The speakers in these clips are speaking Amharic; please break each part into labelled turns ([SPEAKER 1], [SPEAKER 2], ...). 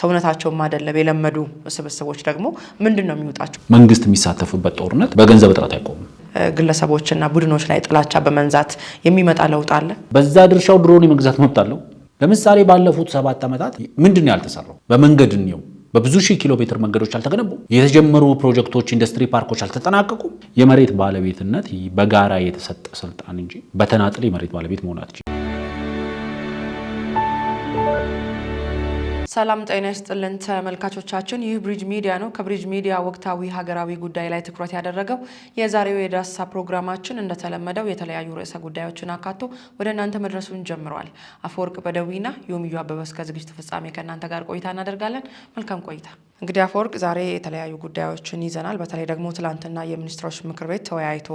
[SPEAKER 1] ሰውነታቸው ማደለብ የለመዱ ስብስቦች ደግሞ ምንድነው የሚውጣቸው?
[SPEAKER 2] መንግስት የሚሳተፍበት ጦርነት በገንዘብ እጥረት አይቆምም።
[SPEAKER 1] ግለሰቦችና ቡድኖች ላይ ጥላቻ በመንዛት የሚመጣ ለውጥ አለ።
[SPEAKER 2] በዛ ድርሻው ድሮን የመግዛት መብት አለው። ለምሳሌ ባለፉት 7 ዓመታት ምንድነው ያልተሰራው? በመንገድ ነው በብዙ ሺህ ኪሎ ሜትር መንገዶች አልተገነቡ፣ የተጀመሩ ፕሮጀክቶች ኢንዱስትሪ ፓርኮች አልተጠናቀቁ። የመሬት ባለቤትነት በጋራ የተሰጠ ስልጣን እንጂ በተናጥል የመሬት ባለቤት መሆን አትችልም።
[SPEAKER 1] ሰላም ጤና ይስጥልን ተመልካቾቻችን፣ ይህ ብሪጅ ሚዲያ ነው። ከብሪጅ ሚዲያ ወቅታዊ ሀገራዊ ጉዳይ ላይ ትኩረት ያደረገው የዛሬው የዳሰሳ ፕሮግራማችን እንደተለመደው የተለያዩ ርዕሰ ጉዳዮችን አካቶ ወደ እናንተ መድረሱን ጀምሯል። አፈወርቅ በደዊና ዮምዩ አበበ እስከ ዝግጅቱ ፍጻሜ ከእናንተ ጋር ቆይታ እናደርጋለን። መልካም ቆይታ። እንግዲህ አፈወርቅ ዛሬ የተለያዩ ጉዳዮችን ይዘናል። በተለይ ደግሞ ትላንትና የሚኒስትሮች ምክር ቤት ተወያይቶ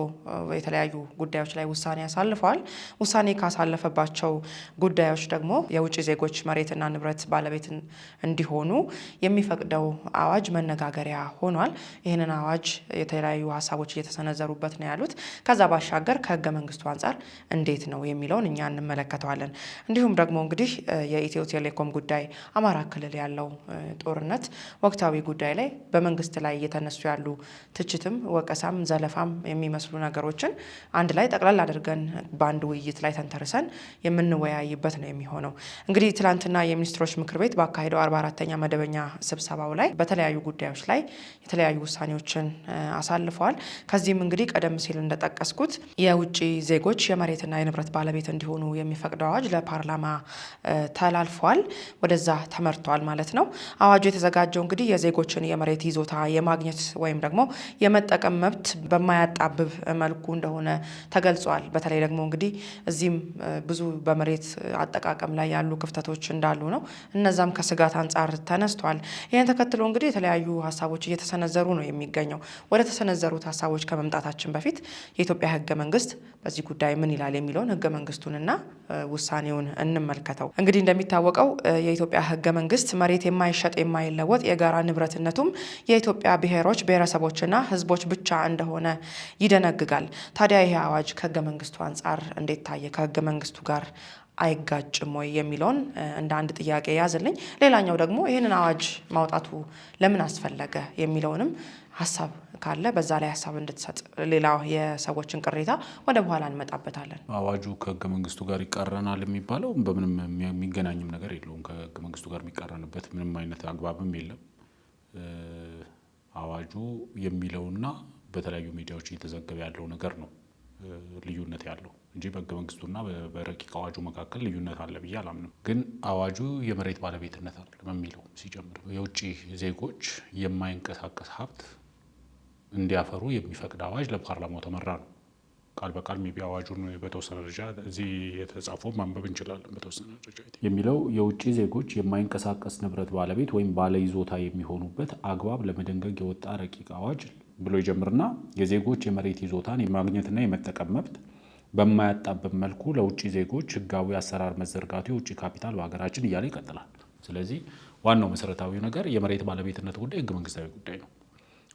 [SPEAKER 1] የተለያዩ ጉዳዮች ላይ ውሳኔ ያሳልፈዋል። ውሳኔ ካሳለፈባቸው ጉዳዮች ደግሞ የውጭ ዜጎች መሬትና ንብረት ባለቤት እንዲሆኑ የሚፈቅደው አዋጅ መነጋገሪያ ሆኗል። ይህንን አዋጅ የተለያዩ ሀሳቦች እየተሰነዘሩበት ነው ያሉት። ከዛ ባሻገር ከህገ መንግስቱ አንጻር እንዴት ነው የሚለውን እኛ እንመለከተዋለን። እንዲሁም ደግሞ እንግዲህ የኢትዮ ቴሌኮም ጉዳይ፣ አማራ ክልል ያለው ጦርነት ወቅታዊ ጉዳይ ላይ በመንግስት ላይ እየተነሱ ያሉ ትችትም ወቀሳም ዘለፋም የሚመስሉ ነገሮችን አንድ ላይ ጠቅላላ አድርገን በአንድ ውይይት ላይ ተንተርሰን የምንወያይበት ነው የሚሆነው። እንግዲህ ትላንትና የሚኒስትሮች ምክር ቤት ባካሄደው 44ኛ መደበኛ ስብሰባው ላይ በተለያዩ ጉዳዮች ላይ የተለያዩ ውሳኔዎችን አሳልፈዋል። ከዚህም እንግዲህ ቀደም ሲል እንደጠቀስኩት የውጭ ዜጎች የመሬትና የንብረት ባለቤት እንዲሆኑ የሚፈቅደው አዋጅ ለፓርላማ ተላልፏል፣ ወደዛ ተመርቷል ማለት ነው። አዋጁ የተዘጋጀው እንግዲህ የዜጎችን የመሬት ይዞታ የማግኘት ወይም ደግሞ የመጠቀም መብት በማያጣብብ መልኩ እንደሆነ ተገልጿል። በተለይ ደግሞ እንግዲህ እዚህም ብዙ በመሬት አጠቃቀም ላይ ያሉ ክፍተቶች እንዳሉ ነው። እነዛም ከስጋት አንጻር ተነስቷል። ይህን ተከትሎ እንግዲህ የተለያዩ ሀሳቦች እየተሰነዘሩ ነው የሚገኘው። ወደ ተሰነዘሩት ሀሳቦች ከመምጣታችን በፊት የኢትዮጵያ ህገ መንግስት በዚህ ጉዳይ ምን ይላል የሚለውን ህገ መንግስቱንና ውሳኔውን እንመልከተው። እንግዲህ እንደሚታወቀው የኢትዮጵያ ህገ መንግስት መሬት የማይሸጥ የማይለወጥ የጋራ ንብረትነቱም የኢትዮጵያ ብሔሮች ብሔረሰቦችና ህዝቦች ብቻ እንደሆነ ይደነግጋል። ታዲያ ይሄ አዋጅ ከህገ መንግስቱ አንጻር እንዴት ታየ? ከህገ መንግስቱ ጋር አይጋጭም ወይ የሚለውን እንደ አንድ ጥያቄ ያዝልኝ። ሌላኛው ደግሞ ይህንን አዋጅ ማውጣቱ ለምን አስፈለገ የሚለውንም ሀሳብ ካለ በዛ ላይ ሀሳብ እንድትሰጥ። ሌላው የሰዎችን ቅሬታ ወደ በኋላ እንመጣበታለን።
[SPEAKER 2] አዋጁ ከህገ መንግስቱ ጋር ይቃረናል የሚባለው በምንም የሚገናኝም ነገር የለውም። ከህገ መንግስቱ ጋር የሚቃረንበት ምንም አይነት አግባብም የለም። አዋጁ የሚለውና በተለያዩ ሚዲያዎች እየተዘገበ ያለው ነገር ነው ልዩነት ያለው እንጂ በህገ መንግስቱና በረቂቅ አዋጁ መካከል ልዩነት አለ ብዬ አላምንም። ግን አዋጁ የመሬት ባለቤትነት አይደለም የሚለው ሲጀምር የውጭ ዜጎች የማይንቀሳቀስ ሀብት እንዲያፈሩ የሚፈቅድ አዋጅ ለፓርላማው ተመራ ነው። ቃል በቃል ሜቢ አዋጁን በተወሰነ ደረጃ እዚህ የተጻፈው ማንበብ እንችላለን። በተወሰነ ደረጃ የሚለው የውጭ ዜጎች የማይንቀሳቀስ ንብረት ባለቤት ወይም ባለይዞታ የሚሆኑበት አግባብ ለመደንገግ የወጣ ረቂቅ አዋጅ ብሎ ይጀምርና የዜጎች የመሬት ይዞታን የማግኘትና የመጠቀም መብት በማያጣብብ መልኩ ለውጭ ዜጎች ህጋዊ አሰራር መዘርጋቱ የውጭ ካፒታል በሀገራችን እያለ ይቀጥላል። ስለዚህ ዋናው መሰረታዊ ነገር የመሬት ባለቤትነት ጉዳይ ህገ መንግስታዊ ጉዳይ ነው።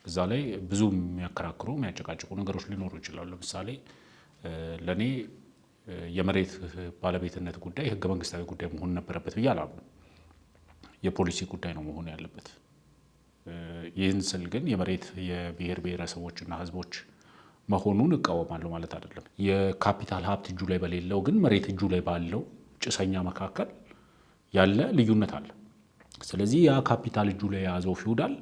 [SPEAKER 2] እዛ ላይ ብዙ የሚያከራክሩ የሚያጨቃጭቁ ነገሮች ሊኖሩ ይችላሉ። ለምሳሌ ለኔ የመሬት ባለቤትነት ጉዳይ ህገ መንግስታዊ ጉዳይ መሆን ነበረበት ብዬ አላምንም። የፖሊሲ ጉዳይ ነው መሆን ያለበት። ይህን ስል ግን የመሬት የብሔር ብሔረሰቦችና ህዝቦች መሆኑን እቃወማለሁ ማለት አይደለም። የካፒታል ሀብት እጁ ላይ በሌለው ግን መሬት እጁ ላይ ባለው ጭሰኛ መካከል ያለ ልዩነት አለ። ስለዚህ ያ ካፒታል እጁ ላይ የያዘው ፊውዳል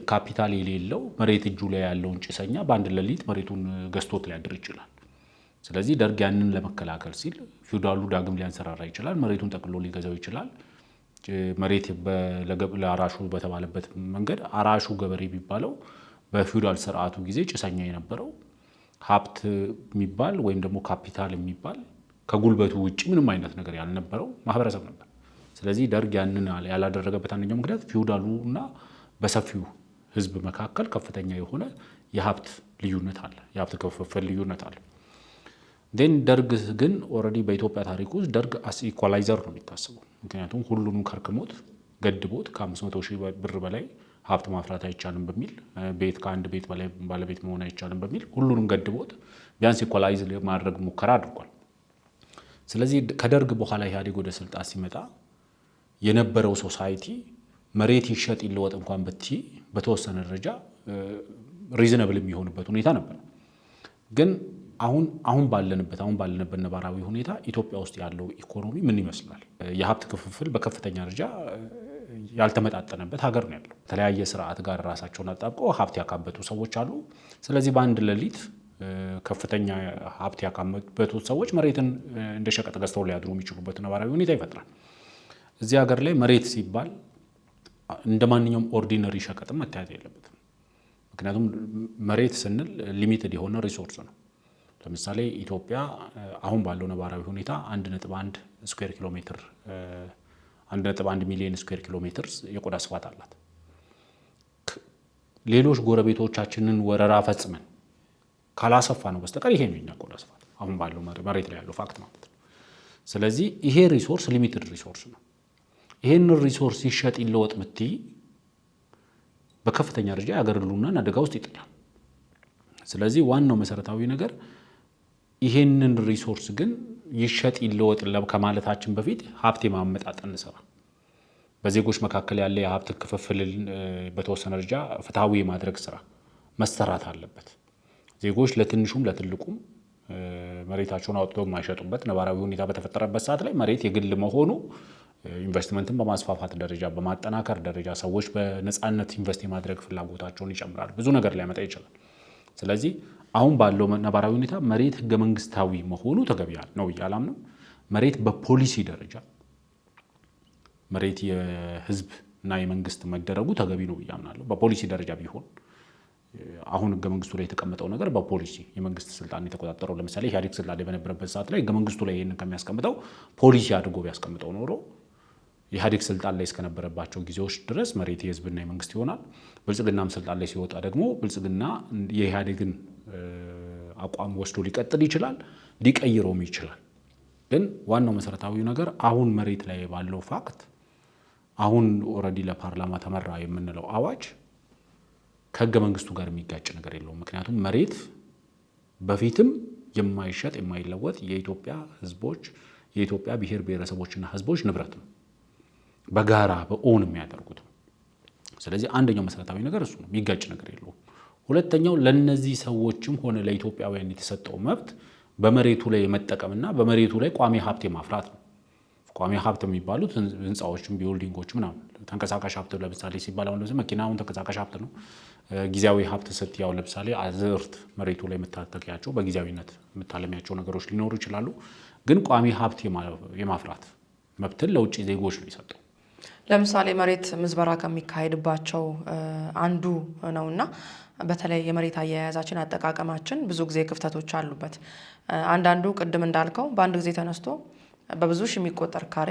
[SPEAKER 2] ካፒታል የሌለው መሬት እጁ ላይ ያለውን ጭሰኛ በአንድ ሌሊት መሬቱን ገዝቶት ሊያድር ይችላል። ስለዚህ ደርግ ያንን ለመከላከል ሲል ፊውዳሉ ዳግም ሊያንሰራራ ይችላል። መሬቱን ጠቅሎ ሊገዛው ይችላል። መሬት ለአራሹ በተባለበት መንገድ አራሹ ገበሬ የሚባለው በፊውዳል ስርዓቱ ጊዜ ጭሰኛ የነበረው ሀብት የሚባል ወይም ደግሞ ካፒታል የሚባል ከጉልበቱ ውጪ ምንም አይነት ነገር ያልነበረው ማህበረሰብ ነበር። ስለዚህ ደርግ ያንን ያላደረገበት አንደኛው ምክንያት ፊውዳሉና በሰፊው ህዝብ መካከል ከፍተኛ የሆነ የሀብት ልዩነት አለ፣ የሀብት ክፍፍል ልዩነት አለ። ደርግ ግን ኦልሬዲ በኢትዮጵያ ታሪክ ውስጥ ደርግ አስ ኢኳላይዘር ነው የሚታሰበው። ምክንያቱም ሁሉንም ከርክሞት ገድቦት ከ500,000 ብር በላይ ሀብት ማፍራት አይቻልም በሚል ቤት ከአንድ ቤት በላይ ባለቤት መሆን አይቻልም በሚል ሁሉንም ገድቦት ቢያንስ ኢኳላይዝ ማድረግ ሙከራ አድርጓል። ስለዚህ ከደርግ በኋላ ኢህአዴግ ወደ ስልጣን ሲመጣ የነበረው ሶሳይቲ መሬት ይሸጥ ይለወጥ እንኳን በተወሰነ ደረጃ ሪዝነብል የሚሆንበት ሁኔታ ነበር። ግን አሁን ባለንበት ነባራዊ ሁኔታ ኢትዮጵያ ውስጥ ያለው ኢኮኖሚ ምን ይመስላል? የሀብት ክፍፍል በከፍተኛ ደረጃ ያልተመጣጠነበት ሀገር ነው ያለው። የተለያየ ስርዓት ጋር ራሳቸውን አጣብቀው ሀብት ያካበቱ ሰዎች አሉ። ስለዚህ በአንድ ሌሊት ከፍተኛ ሀብት ያካበቱ ሰዎች መሬትን እንደ ሸቀጥ ገዝተው ሊያድሩ የሚችሉበት ነባራዊ ሁኔታ ይፈጥራል። እዚህ ሀገር ላይ መሬት ሲባል እንደ ማንኛውም ኦርዲነሪ ሸቀጥም መታየት የለበትም። ምክንያቱም መሬት ስንል ሊሚትድ የሆነ ሪሶርስ ነው። ለምሳሌ ኢትዮጵያ አሁን ባለው ነባራዊ ሁኔታ 1.1 ስኩዌር ኪሎ ሜትር 1.1 ሚሊዮን ስኩዌር ኪሎ ሜትር የቆዳ ስፋት አላት። ሌሎች ጎረቤቶቻችንን ወረራ ፈጽመን ካላሰፋ ነው በስተቀር ይሄ ነው የኛ ቆዳ ስፋት አሁን ባለው መሬት ላይ ያለው ፋክት ማለት ነው። ስለዚህ ይሄ ሪሶርስ ሊሚትድ ሪሶርስ ነው። ይሄን ሪሶርስ ይሸጥ ይለወጥ ምትይ በከፍተኛ ደረጃ የሀገር ህልውናን አደጋ ውስጥ ይጥላል። ስለዚህ ዋናው መሰረታዊ ነገር ይሄንን ሪሶርስ ግን ይሸጥ ይለወጥ ከማለታችን በፊት ሀብት የማመጣጠን ስራ፣ በዜጎች መካከል ያለ የሀብት ክፍፍልን በተወሰነ ደረጃ ፍትሃዊ የማድረግ ስራ መሰራት አለበት። ዜጎች ለትንሹም ለትልቁም መሬታቸውን አውጥተው የማይሸጡበት ነባራዊ ሁኔታ በተፈጠረበት ሰዓት ላይ መሬት የግል መሆኑ ኢንቨስትመንትን በማስፋፋት ደረጃ በማጠናከር ደረጃ ሰዎች በነፃነት ኢንቨስት የማድረግ ፍላጎታቸውን ይጨምራል። ብዙ ነገር ሊያመጣ ይችላል። ስለዚህ አሁን ባለው ነባራዊ ሁኔታ መሬት ህገ መንግስታዊ መሆኑ ተገቢ ነው እያላም ነው። መሬት በፖሊሲ ደረጃ መሬት የህዝብ እና የመንግስት መደረጉ ተገቢ ነው እያምናለሁ። በፖሊሲ ደረጃ ቢሆን አሁን ህገ መንግስቱ ላይ የተቀመጠው ነገር በፖሊሲ የመንግስት ስልጣን የተቆጣጠረው ለምሳሌ ኢህአዴግ ስልጣን ላይ በነበረበት ሰዓት ላይ ህገ መንግስቱ ላይ ይሄንን ከሚያስቀምጠው ፖሊሲ አድርጎ ቢያስቀምጠው ኖሮ ኢህአዴግ ስልጣን ላይ እስከነበረባቸው ጊዜዎች ድረስ መሬት የህዝብና የመንግስት ይሆናል። ብልጽግናም ስልጣን ላይ ሲወጣ ደግሞ ብልጽግና የኢህአዴግን አቋም ወስዶ ሊቀጥል ይችላል፣ ሊቀይረውም ይችላል። ግን ዋናው መሰረታዊ ነገር አሁን መሬት ላይ ባለው ፋክት አሁን ኦልሬዲ ለፓርላማ ተመራ የምንለው አዋጅ ከህገ መንግስቱ ጋር የሚጋጭ ነገር የለውም። ምክንያቱም መሬት በፊትም የማይሸጥ የማይለወጥ የኢትዮጵያ ህዝቦች የኢትዮጵያ ብሔር ብሔረሰቦችና ህዝቦች ንብረት ነው፣ በጋራ በኦን የሚያደርጉት። ስለዚህ አንደኛው መሰረታዊ ነገር እሱ ነው፣ የሚጋጭ ነገር የለውም። ሁለተኛው ለነዚህ ሰዎችም ሆነ ለኢትዮጵያውያን የተሰጠው መብት በመሬቱ ላይ የመጠቀምና በመሬቱ ላይ ቋሚ ሀብት የማፍራት ነው። ቋሚ ሀብት የሚባሉት ህንፃዎችም ቢልዲንጎች ምናምን፣ ተንቀሳቃሽ ሀብት ለምሳሌ ሲባል አሁን ለምሳሌ መኪናውን ተንቀሳቃሽ ሀብት ነው። ጊዜያዊ ሀብት ስትያው ለምሳሌ አዝርት መሬቱ ላይ የምታተኪያቸው በጊዜያዊነት የምታለሚያቸው ነገሮች ሊኖሩ ይችላሉ። ግን ቋሚ ሀብት የማፍራት መብትን ለውጭ ዜጎች ነው የሰጠው።
[SPEAKER 1] ለምሳሌ መሬት ምዝበራ ከሚካሄድባቸው አንዱ ነውና በተለይ የመሬት አያያዛችን አጠቃቀማችን ብዙ ጊዜ ክፍተቶች አሉበት። አንዳንዱ ቅድም እንዳልከው በአንድ ጊዜ ተነስቶ በብዙ ሺህ የሚቆጠር ካሬ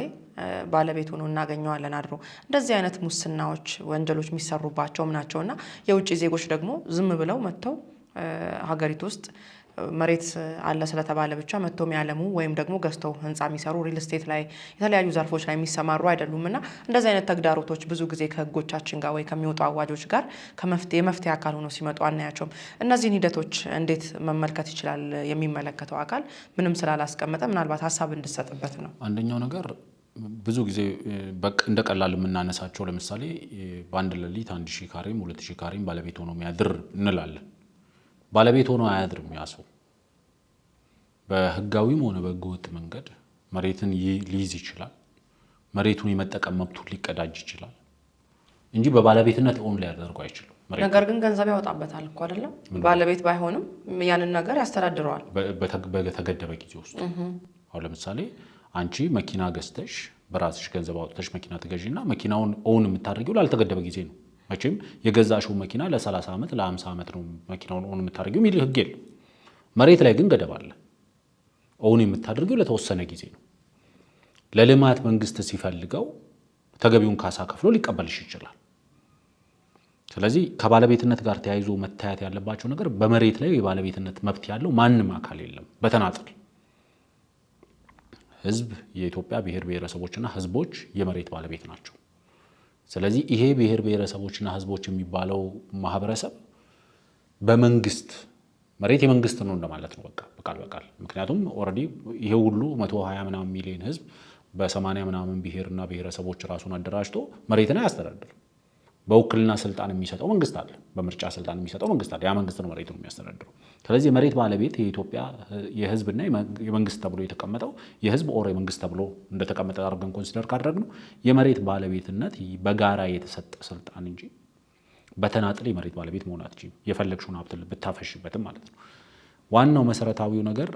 [SPEAKER 1] ባለቤት ሆኖ እናገኘዋለን አድሮ። እንደዚህ አይነት ሙስናዎች፣ ወንጀሎች የሚሰሩባቸውም ናቸውና የውጭ ዜጎች ደግሞ ዝም ብለው መጥተው ሀገሪቱ ውስጥ መሬት አለ ስለተባለ ብቻ መጥተው የሚያለሙ ወይም ደግሞ ገዝተው ህንፃ የሚሰሩ ሪል ስቴት ላይ የተለያዩ ዘርፎች ላይ የሚሰማሩ አይደሉምና እንደዚህ አይነት ተግዳሮቶች ብዙ ጊዜ ከህጎቻችን ጋር ወይ ከሚወጡ አዋጆች ጋር የመፍትሄ አካል ሆኖ ሲመጡ አናያቸውም። እነዚህን ሂደቶች እንዴት መመልከት ይችላል የሚመለከተው አካል? ምንም ስላላስቀመጠ ምናልባት ሀሳብ እንድሰጥበት ነው።
[SPEAKER 2] አንደኛው ነገር ብዙ ጊዜ እንደ ቀላል የምናነሳቸው ለምሳሌ በአንድ ሌሊት 1000 ካሬም 2000 ካሬም ባለቤት ሆኖ የሚያድር እንላለን። ባለቤት ሆኖ አያድርም። ያ ሰው በህጋዊም ሆነ በህገወጥ መንገድ መሬትን ሊይዝ ይችላል። መሬቱን የመጠቀም መብቱን ሊቀዳጅ ይችላል እንጂ በባለቤትነት ኦን ሊያደርገው አይችልም።
[SPEAKER 1] ነገር ግን ገንዘብ ያወጣበታል እኮ አይደለም። ባለቤት ባይሆንም ያንን ነገር ያስተዳድረዋል
[SPEAKER 2] በተገደበ ጊዜ ውስጥ። አሁን ለምሳሌ አንቺ መኪና ገዝተሽ በራስሽ ገንዘብ አውጥተሽ መኪና ትገዢና መኪናውን ኦን የምታደርጊው ላልተገደበ ጊዜ ነው። መቼም የገዛሽው መኪና ለ30 ዓመት ለ50 ዓመት ነው መኪናውን ኦን የምታደርጊው የሚል ህግ የለም። መሬት ላይ ግን ገደብ አለ። ኦን የምታደርጊው ለተወሰነ ጊዜ ነው። ለልማት መንግስት ሲፈልገው ተገቢውን ካሳ ከፍሎ ሊቀበልሽ ይችላል። ስለዚህ ከባለቤትነት ጋር ተያይዞ መታየት ያለባቸው ነገር በመሬት ላይ የባለቤትነት መብት ያለው ማንም አካል የለም በተናጥል። ህዝብ የኢትዮጵያ ብሔር ብሔረሰቦችና ህዝቦች የመሬት ባለቤት ናቸው። ስለዚህ ይሄ ብሔር ብሔረሰቦችና ህዝቦች የሚባለው ማህበረሰብ በመንግስት መሬት የመንግስት ነው እንደማለት ነው። በቃል በቃል ምክንያቱም ኦልሬዲ ይሄ ሁሉ 120 ምናምን ሚሊዮን ህዝብ በ80 ምናምን ብሔርና ብሔረሰቦች ራሱን አደራጅቶ መሬትን አያስተዳድርም። በውክልና ስልጣን የሚሰጠው መንግስት አለ፣ በምርጫ ስልጣን የሚሰጠው መንግስት አለ። ያ መንግስት ነው መሬቱን የሚያስተዳድረው። ስለዚህ የመሬት ባለቤት የኢትዮጵያ የህዝብና የመንግስት ተብሎ የተቀመጠው የህዝብ ኦር የመንግስት ተብሎ እንደተቀመጠ አድርገን ኮንሲደር ካደረግነው የመሬት ባለቤትነት በጋራ የተሰጠ ስልጣን እንጂ በተናጥል የመሬት ባለቤት መሆን አትችልም። የፈለግሽውን ሀብት ብታፈሽበትም ማለት ነው። ዋናው መሰረታዊው ነገር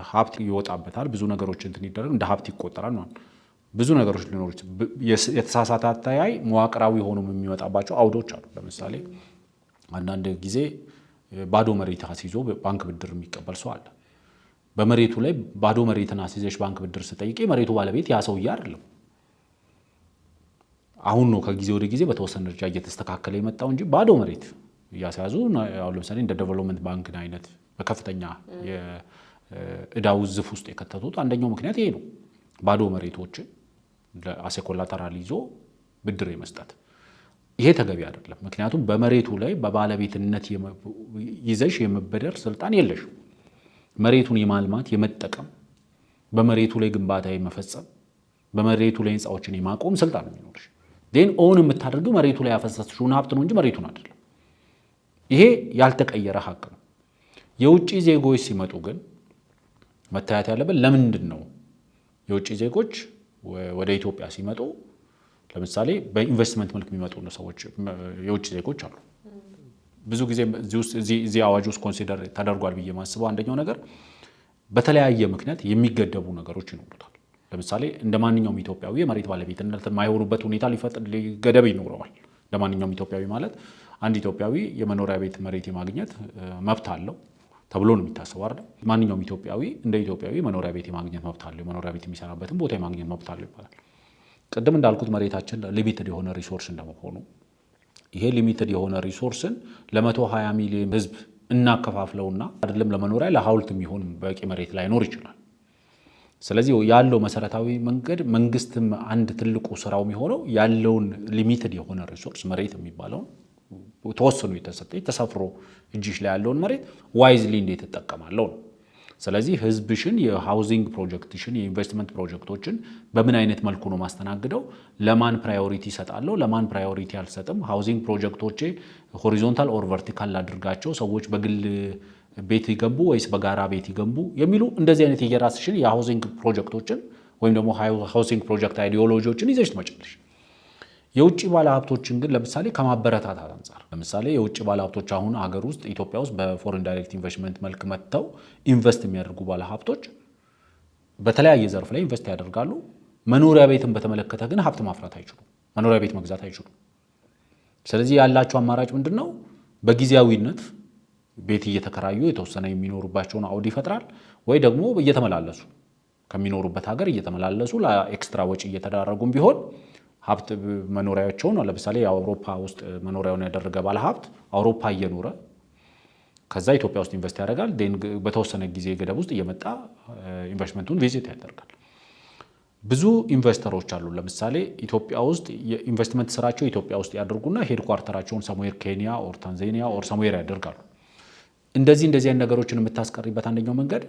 [SPEAKER 2] ሀብት ይወጣበታል፣ ብዙ ነገሮች እንትን ይደረግ እንደ ሀብት ይቆጠራል ማለት ነው። ብዙ ነገሮች ሊኖሩ የተሳሳተ አተያይ መዋቅራዊ ሆኖ የሚመጣባቸው አውዶች አሉ። ለምሳሌ አንዳንድ ጊዜ ባዶ መሬት አስይዞ ባንክ ብድር የሚቀበል ሰው አለ። በመሬቱ ላይ ባዶ መሬትን አስይዘሽ ባንክ ብድር ስጠይቅ የመሬቱ ባለቤት ያ ሰውዬ አይደለም። አሁን ነው ከጊዜ ወደ ጊዜ በተወሰነ ደረጃ እየተስተካከለ የመጣው እንጂ ባዶ መሬት እያስያዙ አሁን ለምሳሌ እንደ ዴቨሎፕመንት ባንክን አይነት በከፍተኛ የዕዳው ዝፍ ውስጥ የከተቱት አንደኛው ምክንያት ይሄ ነው። ባዶ መሬቶችን ለአሴ ኮላተራል ይዞ ብድር የመስጠት ይሄ ተገቢ አይደለም። ምክንያቱም በመሬቱ ላይ በባለቤትነት ይዘሽ የመበደር ስልጣን የለሽ። መሬቱን የማልማት የመጠቀም፣ በመሬቱ ላይ ግንባታ የመፈጸም፣ በመሬቱ ላይ ህንፃዎችን የማቆም ስልጣን ነው የሚኖርሽ። ዴን ኦን የምታደርገው መሬቱ ላይ ያፈሰስሽውን ሀብት ነው እንጂ መሬቱን አይደለም። ይሄ ያልተቀየረ ሀቅ ነው። የውጭ ዜጎች ሲመጡ ግን መታየት ያለበት ለምንድን ነው የውጭ ዜጎች ወደ ኢትዮጵያ ሲመጡ ለምሳሌ በኢንቨስትመንት መልክ የሚመጡ ሰዎች የውጭ ዜጎች አሉ። ብዙ ጊዜ እዚህ አዋጅ ውስጥ ኮንሲደር ተደርጓል ብዬ የማስበው አንደኛው ነገር በተለያየ ምክንያት የሚገደቡ ነገሮች ይኖሩታል። ለምሳሌ እንደ ማንኛውም ኢትዮጵያዊ የመሬት ባለቤትነት የማይሆኑበት ሁኔታ ገደብ ይኖረዋል። እንደ ማንኛውም ኢትዮጵያዊ ማለት አንድ ኢትዮጵያዊ የመኖሪያ ቤት መሬት የማግኘት መብት አለው ተብሎ ነው የሚታሰበው አይደል? ማንኛውም ኢትዮጵያዊ እንደ ኢትዮጵያዊ መኖሪያ ቤት የማግኘት መብት አለው፣ መኖሪያ ቤት የሚሰራበትን ቦታ የማግኘት መብት አለው ይባላል። ቅድም እንዳልኩት መሬታችን ሊሚትድ የሆነ ሪሶርስ እንደመሆኑ ይሄ ሊሚትድ የሆነ ሪሶርስን ለ120 ሚሊዮን ህዝብ እናከፋፍለውና አይደለም ለመኖሪያ ለሐውልት የሚሆን በቂ መሬት ላይኖር ይችላል። ስለዚህ ያለው መሰረታዊ መንገድ መንግስትም አንድ ትልቁ ስራው የሚሆነው ያለውን ሊሚትድ የሆነ ሪሶርስ መሬት የሚባለውን ተወስኖ የተሰጠ ተሰፍሮ እጅሽ ላይ ያለውን መሬት ዋይዝሊ እንዴት ተጠቀማለሁ ነው። ስለዚህ ህዝብሽን የሃውዚንግ ፕሮጀክትሽን የኢንቨስትመንት ፕሮጀክቶችን በምን አይነት መልኩ ነው ማስተናግደው? ለማን ፕራዮሪቲ ይሰጣለሁ? ለማን ፕራዮሪቲ አልሰጥም? ሃውዚንግ ፕሮጀክቶቼ ሆሪዞንታል ኦር ቨርቲካል ላድርጋቸው? ሰዎች በግል ቤት ይገንቡ ወይስ በጋራ ቤት ይገንቡ? የሚሉ እንደዚህ አይነት የራስሽን የሃውዚንግ ፕሮጀክቶችን ወይም ደግሞ ሃውሲንግ ፕሮጀክት አይዲዮሎጂዎችን ይዘሽ ትመጫለሽ። የውጭ ባለሀብቶችን ግን ለምሳሌ ከማበረታታት አንጻር ለምሳሌ የውጭ ባለሀብቶች አሁን ሀገር ውስጥ ኢትዮጵያ ውስጥ በፎሬን ዳይሬክት ኢንቨስትመንት መልክ መጥተው ኢንቨስት የሚያደርጉ ባለሀብቶች በተለያየ ዘርፍ ላይ ኢንቨስት ያደርጋሉ። መኖሪያ ቤትን በተመለከተ ግን ሀብት ማፍራት አይችሉም፣ መኖሪያ ቤት መግዛት አይችሉም። ስለዚህ ያላቸው አማራጭ ምንድን ነው? በጊዜያዊነት ቤት እየተከራዩ የተወሰነ የሚኖሩባቸውን አውድ ይፈጥራል፣ ወይ ደግሞ እየተመላለሱ ከሚኖሩበት ሀገር እየተመላለሱ ለኤክስትራ ወጪ እየተዳረጉም ቢሆን ሀብት መኖሪያቸውን ለምሳሌ የአውሮፓ ውስጥ መኖሪያውን ያደረገ ባለ ሀብት አውሮፓ እየኖረ ከዛ ኢትዮጵያ ውስጥ ኢንቨስት ያደርጋል። በተወሰነ ጊዜ ገደብ ውስጥ እየመጣ ኢንቨስትመንቱን ቪዚት ያደርጋል። ብዙ ኢንቨስተሮች አሉ። ለምሳሌ ኢትዮጵያ ውስጥ የኢንቨስትመንት ስራቸው ኢትዮጵያ ውስጥ ያደርጉና ሄድኳርተራቸውን ሰሙዌር ኬንያ ኦር ታንዛኒያ ኦር ሰሙዌር ያደርጋሉ። እንደዚህ አይነት ነገሮችን የምታስቀሪበት አንደኛው መንገድ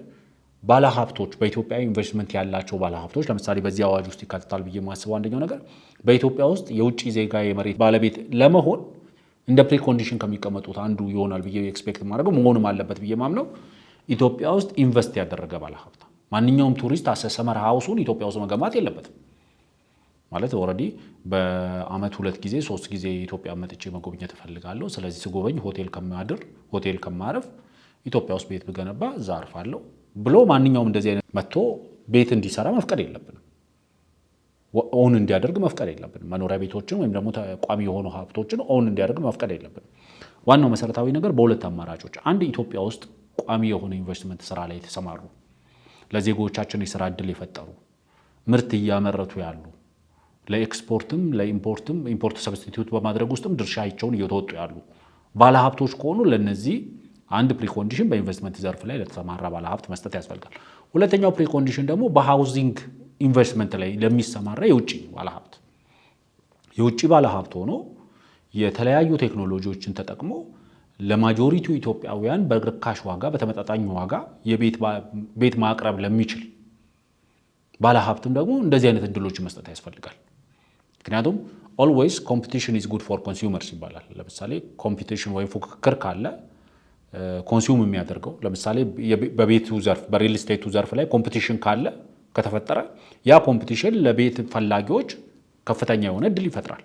[SPEAKER 2] ባለሀብቶች በኢትዮጵያ ኢንቨስትመንት ያላቸው ባለሀብቶች ለምሳሌ በዚህ አዋጅ ውስጥ ይካተታል ብዬ የማስበው አንደኛው ነገር በኢትዮጵያ ውስጥ የውጭ ዜጋ የመሬት ባለቤት ለመሆን እንደ ፕሪኮንዲሽን ከሚቀመጡት አንዱ ይሆናል ብዬ ኤክስፔክት ማድረገው መሆንም አለበት ብዬ ማምነው ኢትዮጵያ ውስጥ ኢንቨስት ያደረገ ባለሀብት። ማንኛውም ቱሪስት ሰመር ሃውሱን ኢትዮጵያ ውስጥ መገንባት የለበትም ማለት ኦልሬዲ በአመት 2 ጊዜ 3 ጊዜ ኢትዮጵያ መጥቼ መጎብኘት እፈልጋለሁ። ስለዚህ ስጎበኝ ሆቴል ከማረፍ ኢትዮጵያ ውስጥ ቤት ብገነባ እዛ አርፋለሁ ብሎ ማንኛውም እንደዚህ አይነት መጥቶ ቤት እንዲሰራ መፍቀድ የለብንም። ኦን እንዲያደርግ መፍቀድ የለብንም። መኖሪያ ቤቶችን ወይም ደግሞ ቋሚ የሆኑ ሀብቶችን ኦን እንዲያደርግ መፍቀድ የለብንም። ዋናው መሰረታዊ ነገር በሁለት አማራጮች፣ አንድ ኢትዮጵያ ውስጥ ቋሚ የሆነ ኢንቨስትመንት ስራ ላይ የተሰማሩ ለዜጎቻችን የስራ እድል የፈጠሩ ምርት እያመረቱ ያሉ ለኤክስፖርትም ለኢምፖርትም ኢምፖርት ሰብስቲቲዩት በማድረግ ውስጥም ድርሻቸውን እየተወጡ ያሉ ባለሀብቶች ከሆኑ ለነዚህ አንድ ፕሪኮንዲሽን በኢንቨስትመንት ዘርፍ ላይ ለተሰማራ ባለሀብት መስጠት ያስፈልጋል። ሁለተኛው ፕሪኮንዲሽን ደግሞ በሃውዚንግ ኢንቨስትመንት ላይ ለሚሰማራ የውጭ ባለሀብት ሆኖ የተለያዩ ቴክኖሎጂዎችን ተጠቅሞ ለማጆሪቲው ኢትዮጵያውያን በርካሽ ዋጋ በተመጣጣኝ ዋጋ ቤት ማቅረብ ለሚችል ባለሀብትም ደግሞ እንደዚህ አይነት እድሎች መስጠት ያስፈልጋል። ምክንያቱም always competition is good for consumers ይባላል። ለምሳሌ ኮምፒቲሽን ወይ ፉክክር ካለ ኮንሱም የሚያደርገው ለምሳሌ በቤቱ ዘርፍ በሪል ስቴቱ ዘርፍ ላይ ኮምፒቲሽን ካለ ከተፈጠረ ያ ኮምፒቲሽን ለቤት ፈላጊዎች ከፍተኛ የሆነ እድል ይፈጥራል።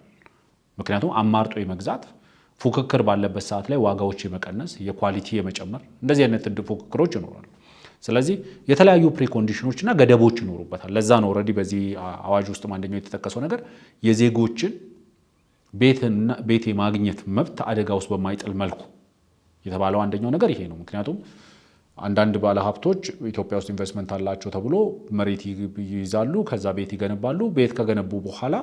[SPEAKER 2] ምክንያቱም አማርጦ የመግዛት ፉክክር ባለበት ሰዓት ላይ ዋጋዎች የመቀነስ የኳሊቲ የመጨመር እንደዚህ አይነት ፉክክሮች ይኖራሉ። ስለዚህ የተለያዩ ፕሪኮንዲሽኖችና ገደቦች ይኖሩበታል። ለዛ ነው ኦልሬዲ በዚህ አዋጅ ውስጥ አንደኛው የተጠቀሰው ነገር የዜጎችን ቤት የማግኘት መብት አደጋ ውስጥ በማይጥል መልኩ የተባለው አንደኛው ነገር ይሄ ነው። ምክንያቱም አንዳንድ ባለሀብቶች ኢትዮጵያ ውስጥ ኢንቨስትመንት አላቸው ተብሎ መሬት ይይዛሉ፣ ከዛ ቤት ይገነባሉ። ቤት ከገነቡ በኋላ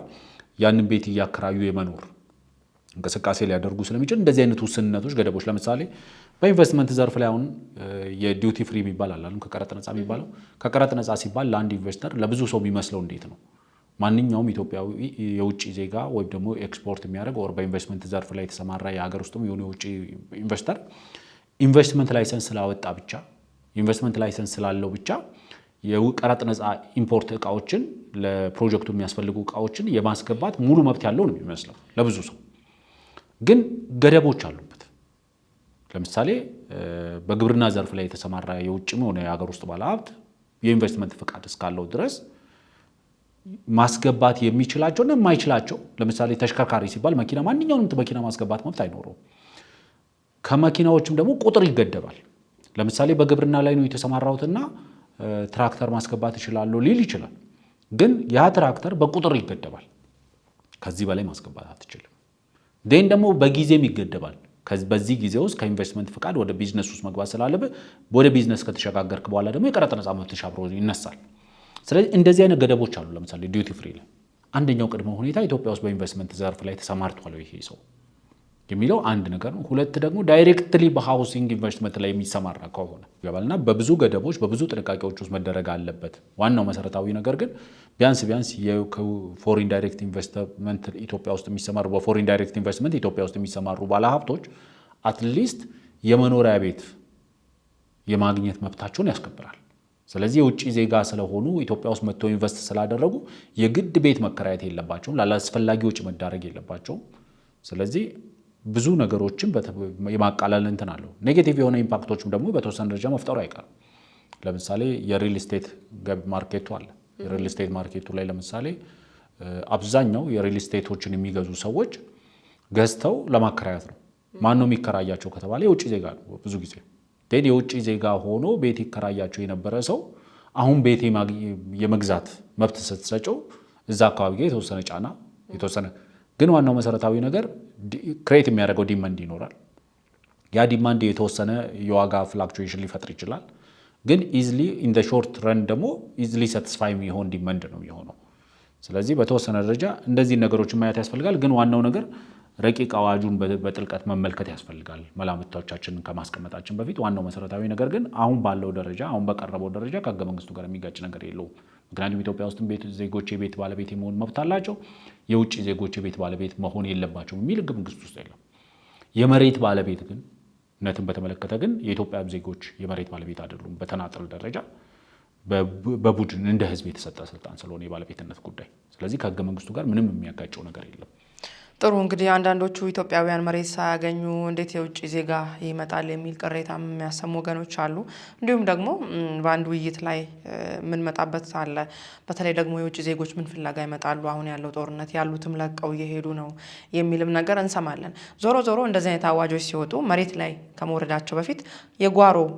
[SPEAKER 2] ያንን ቤት እያከራዩ የመኖር እንቅስቃሴ ሊያደርጉ ስለሚችል እንደዚህ አይነት ውስንነቶች፣ ገደቦች ለምሳሌ በኢንቨስትመንት ዘርፍ ላይ አሁን የዲዩቲ ፍሪ የሚባል አለ፣ ከቀረጥ ነፃ የሚባለው። ከቀረጥ ነፃ ሲባል ለአንድ ኢንቨስተር ለብዙ ሰው የሚመስለው እንዴት ነው? ማንኛውም ኢትዮጵያዊ የውጭ ዜጋ ወይም ደግሞ ኤክስፖርት የሚያደርግ ወር በኢንቨስትመንት ዘርፍ ላይ የተሰማራ የሀገር ውስጥም የሆነ የውጭ ኢንቨስተር ኢንቨስትመንት ላይሰንስ ስላወጣ ብቻ ኢንቨስትመንት ላይሰንስ ስላለው ብቻ የቀረጥ ነፃ ኢምፖርት እቃዎችን ለፕሮጀክቱ የሚያስፈልጉ እቃዎችን የማስገባት ሙሉ መብት ያለው ነው የሚመስለው ለብዙ ሰው። ግን ገደቦች አሉበት። ለምሳሌ በግብርና ዘርፍ ላይ የተሰማራ የውጭም ሆነ የሀገር ውስጥ ባለሀብት የኢንቨስትመንት ፍቃድ እስካለው ድረስ ማስገባት የሚችላቸውና የማይችላቸው ለምሳሌ ተሽከርካሪ ሲባል መኪና፣ ማንኛውንም መኪና ማስገባት መብት አይኖረውም። ከመኪናዎችም ደግሞ ቁጥር ይገደባል። ለምሳሌ በግብርና ላይ ነው የተሰማራሁትና ትራክተር ማስገባት እችላለሁ ሊል ይችላል። ግን ያ ትራክተር በቁጥር ይገደባል። ከዚህ በላይ ማስገባት አትችልም። ዴን ደግሞ በጊዜም ይገደባል። በዚህ ጊዜ ውስጥ ከኢንቨስትመንት ፍቃድ ወደ ቢዝነስ ውስጥ መግባት ስላለብህ ወደ ቢዝነስ ከተሸጋገርክ በኋላ ደግሞ የቀረጥ ነፃ መብትሽ አብሮ ይነሳል። ስለዚህ እንደዚህ አይነት ገደቦች አሉ። ለምሳሌ ዲዩቲ ፍሪ ላይ አንደኛው ቅድመ ሁኔታ ኢትዮጵያ ውስጥ በኢንቨስትመንት ዘርፍ ላይ ተሰማርቷል ይሄ ሰው የሚለው አንድ ነገር ነው። ሁለት ደግሞ ዳይሬክትሊ በሃውሲንግ ኢንቨስትመንት ላይ የሚሰማራ ከሆነ ይገባልና በብዙ ገደቦች በብዙ ጥንቃቄዎች ውስጥ መደረግ አለበት። ዋናው መሰረታዊ ነገር ግን ቢያንስ የፎሪን ዳይሬክት ኢንቨስትመንት ኢትዮጵያ ውስጥ የሚሰማሩ በፎሪን ዳይሬክት ኢንቨስትመንት ኢትዮጵያ ውስጥ የሚሰማሩ ባለሀብቶች አትሊስት የመኖሪያ ቤት የማግኘት መብታቸውን ያስከብራል። ስለዚህ የውጭ ዜጋ ስለሆኑ ኢትዮጵያ ውስጥ መጥተው ኢንቨስት ስላደረጉ የግድ ቤት መከራየት የለባቸውም፣ ላላስፈላጊ ወጪ መዳረግ የለባቸውም። ስለዚህ ብዙ ነገሮችን የማቃለል እንትን አለው። ኔጌቲቭ የሆነ ኢምፓክቶችም ደግሞ በተወሰነ ደረጃ መፍጠሩ አይቀርም። ለምሳሌ የሪል ስቴት ማርኬቱ አለ። የሪል ስቴት ማርኬቱ ላይ ለምሳሌ አብዛኛው የሪል ስቴቶችን የሚገዙ ሰዎች ገዝተው ለማከራየት ነው። ማን ነው የሚከራያቸው ከተባለ የውጭ ዜጋ ነው። ብዙ ጊዜ የውጭ ዜጋ ሆኖ ቤት ይከራያቸው የነበረ ሰው አሁን ቤት የመግዛት መብት ስትሰጨው እዛ አካባቢ ጋር የተወሰነ ጫና የተወሰነ ግን ዋናው መሰረታዊ ነገር ክሬት የሚያደርገው ዲማንድ ይኖራል። ያ ዲማንድ የተወሰነ የዋጋ ፍላክቹዌሽን ሊፈጥር ይችላል። ግን ኢዝሊ ኢን ዘ ሾርት ረን ደግሞ ኢዝሊ ሳቲስፋይ የሚሆን ዲማንድ ነው የሚሆነው። ስለዚህ በተወሰነ ደረጃ እንደዚህ ነገሮችን ማየት ያስፈልጋል። ግን ዋናው ነገር ረቂቅ አዋጁን በጥልቀት መመልከት ያስፈልጋል። መላምቶቻችንን ከማስቀመጣችን በፊት ዋናው መሰረታዊ ነገር ግን አሁን ባለው ደረጃ አሁን በቀረበው ደረጃ ከህገ መንግስቱ ጋር የሚጋጭ ነገር የለውም። ምክንያቱም ኢትዮጵያ ውስጥ ዜጎች የቤት ባለቤት የመሆን መብት አላቸው፣ የውጭ ዜጎች የቤት ባለቤት መሆን የለባቸውም የሚል ህገ መንግስት ውስጥ የለም። የመሬት ባለቤት ግን ነትን በተመለከተ ግን የኢትዮጵያ ዜጎች የመሬት ባለቤት አይደሉም። በተናጠል ደረጃ በቡድን እንደ ህዝብ የተሰጠ ስልጣን ስለሆነ የባለቤትነት ጉዳይ። ስለዚህ ከህገ መንግስቱ ጋር ምንም የሚያጋጨው ነገር የለም።
[SPEAKER 1] ጥሩ እንግዲህ አንዳንዶቹ ኢትዮጵያውያን መሬት ሳያገኙ እንዴት የውጭ ዜጋ ይመጣል የሚል ቅሬታ የሚያሰሙ ወገኖች አሉ። እንዲሁም ደግሞ በአንድ ውይይት ላይ የምንመጣበት አለ። በተለይ ደግሞ የውጭ ዜጎች ምን ፍላጋ ይመጣሉ፣ አሁን ያለው ጦርነት ያሉትም ለቀው እየሄዱ ነው የሚልም ነገር እንሰማለን። ዞሮ ዞሮ እንደዚህ አይነት አዋጆች ሲወጡ መሬት ላይ ከመውረዳቸው በፊት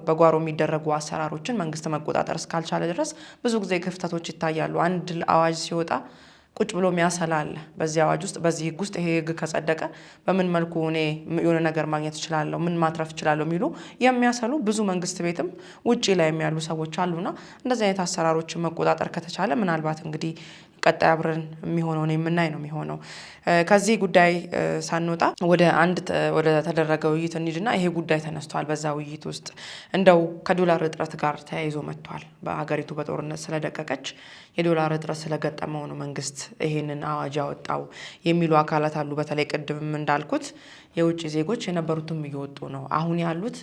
[SPEAKER 1] በጓሮ የሚደረጉ አሰራሮችን መንግስት መቆጣጠር እስካልቻለ ድረስ ብዙ ጊዜ ክፍተቶች ይታያሉ። አንድ አዋጅ ሲወጣ ቁጭ ብሎ የሚያሰላ አለ። በዚህ አዋጅ ውስጥ በዚህ ህግ ውስጥ ይሄ ህግ ከጸደቀ በምን መልኩ እኔ የሆነ ነገር ማግኘት እችላለሁ፣ ምን ማትረፍ እችላለሁ የሚሉ የሚያሰሉ ብዙ መንግስት ቤትም ውጪ ላይ የሚያሉ ሰዎች አሉና እንደዚህ አይነት አሰራሮችን መቆጣጠር ከተቻለ ምናልባት እንግዲህ ቀጣይ አብረን የሚሆነው ነው የምናይ ነው የሚሆነው። ከዚህ ጉዳይ ሳንወጣ ወደ ተደረገ ውይይት እንሂድና ይሄ ጉዳይ ተነስቷል። በዛ ውይይት ውስጥ እንደው ከዶላር እጥረት ጋር ተያይዞ መጥቷል። በሀገሪቱ በጦርነት ስለደቀቀች የዶላር እጥረት ስለገጠመው ነው መንግስት ይሄንን አዋጅ ያወጣው የሚሉ አካላት አሉ። በተለይ ቅድም እንዳልኩት የውጭ ዜጎች የነበሩትም እየወጡ ነው። አሁን ያሉት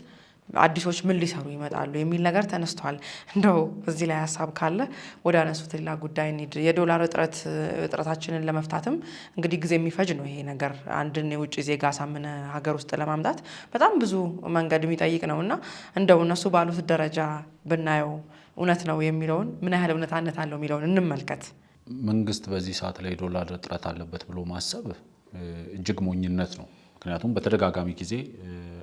[SPEAKER 1] አዲሶች ምን ሊሰሩ ይመጣሉ የሚል ነገር ተነስቷል። እንደው እዚህ ላይ ሀሳብ ካለ ወደ አነሱት ሌላ ጉዳይ እንሂድ። የዶላር እጥረታችንን ለመፍታትም እንግዲህ ጊዜ የሚፈጅ ነው ይሄ ነገር። አንድን የውጭ ዜጋ ሳምነ ሀገር ውስጥ ለማምጣት በጣም ብዙ መንገድ የሚጠይቅ ነው እና እንደው እነሱ ባሉት ደረጃ ብናየው እውነት ነው የሚለውን ምን ያህል እውነታነት አለው የሚለውን እንመልከት።
[SPEAKER 2] መንግስት በዚህ ሰዓት ላይ ዶላር እጥረት አለበት ብሎ ማሰብ እጅግ ሞኝነት ነው። ምክንያቱም በተደጋጋሚ ጊዜ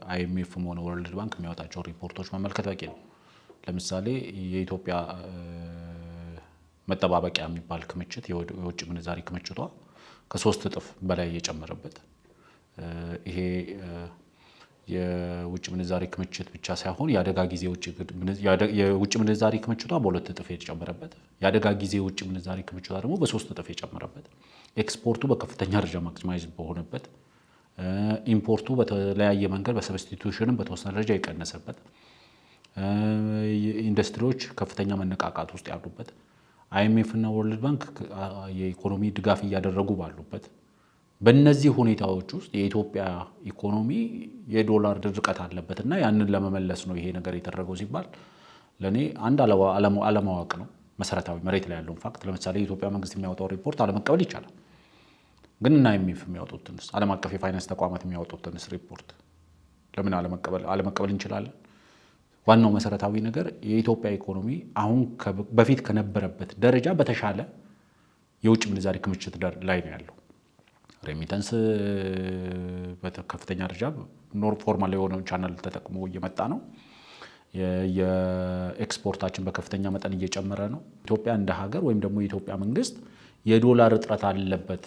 [SPEAKER 2] አይኤምኤፍም ሆነ ወርልድ ባንክ የሚያወጣቸው ሪፖርቶች መመልከት በቂ ነው። ለምሳሌ የኢትዮጵያ መጠባበቂያ የሚባል ክምችት የውጭ ምንዛሪ ክምችቷ ከ3 እጥፍ በላይ የጨመረበት ይሄ የውጭ ምንዛሪ ክምችት ብቻ ሳይሆን የአደጋ ጊዜ የውጭ ምንዛሪ ክምችቷ በ2 እጥፍ የጨመረበት የአደጋ ጊዜ የውጭ ምንዛሪ ክምችቷ ደግሞ በ3 እጥፍ የጨመረበት ኤክስፖርቱ በከፍተኛ ደረጃ ማክሲማይዝ በሆነበት ኢምፖርቱ በተለያየ መንገድ በሰብስቲቱሽንም በተወሰነ ደረጃ የቀነሰበት ኢንዱስትሪዎች ከፍተኛ መነቃቃት ውስጥ ያሉበት አይኤምኤፍ እና ወርልድ ባንክ የኢኮኖሚ ድጋፍ እያደረጉ ባሉበት በእነዚህ ሁኔታዎች ውስጥ የኢትዮጵያ ኢኮኖሚ የዶላር ድርቀት አለበትና ያንን ለመመለስ ነው ይሄ ነገር የተደረገው ሲባል ለኔ አንድ አለማወቅ ነው። መሰረታዊ መሬት ላይ ያለውን ፋክት ለምሳሌ የኢትዮጵያ መንግስት የሚያወጣው ሪፖርት አለመቀበል ይቻላል። ግን እና አይኤምኤፍ የሚያወጡትንስ ዓለም አቀፍ የፋይናንስ ተቋማት የሚያወጡትንስ ሪፖርት ለምን አለመቀበል እንችላለን? ዋናው መሰረታዊ ነገር የኢትዮጵያ ኢኮኖሚ አሁን በፊት ከነበረበት ደረጃ በተሻለ የውጭ ምንዛሪ ክምችት ላይ ነው ያለው። ሬሚተንስ በከፍተኛ ደረጃ ፎርማል የሆነውን ቻናል ተጠቅሞ እየመጣ ነው። የኤክስፖርታችን በከፍተኛ መጠን እየጨመረ ነው። ኢትዮጵያ እንደ ሀገር ወይም ደግሞ የኢትዮጵያ መንግስት የዶላር እጥረት አለበት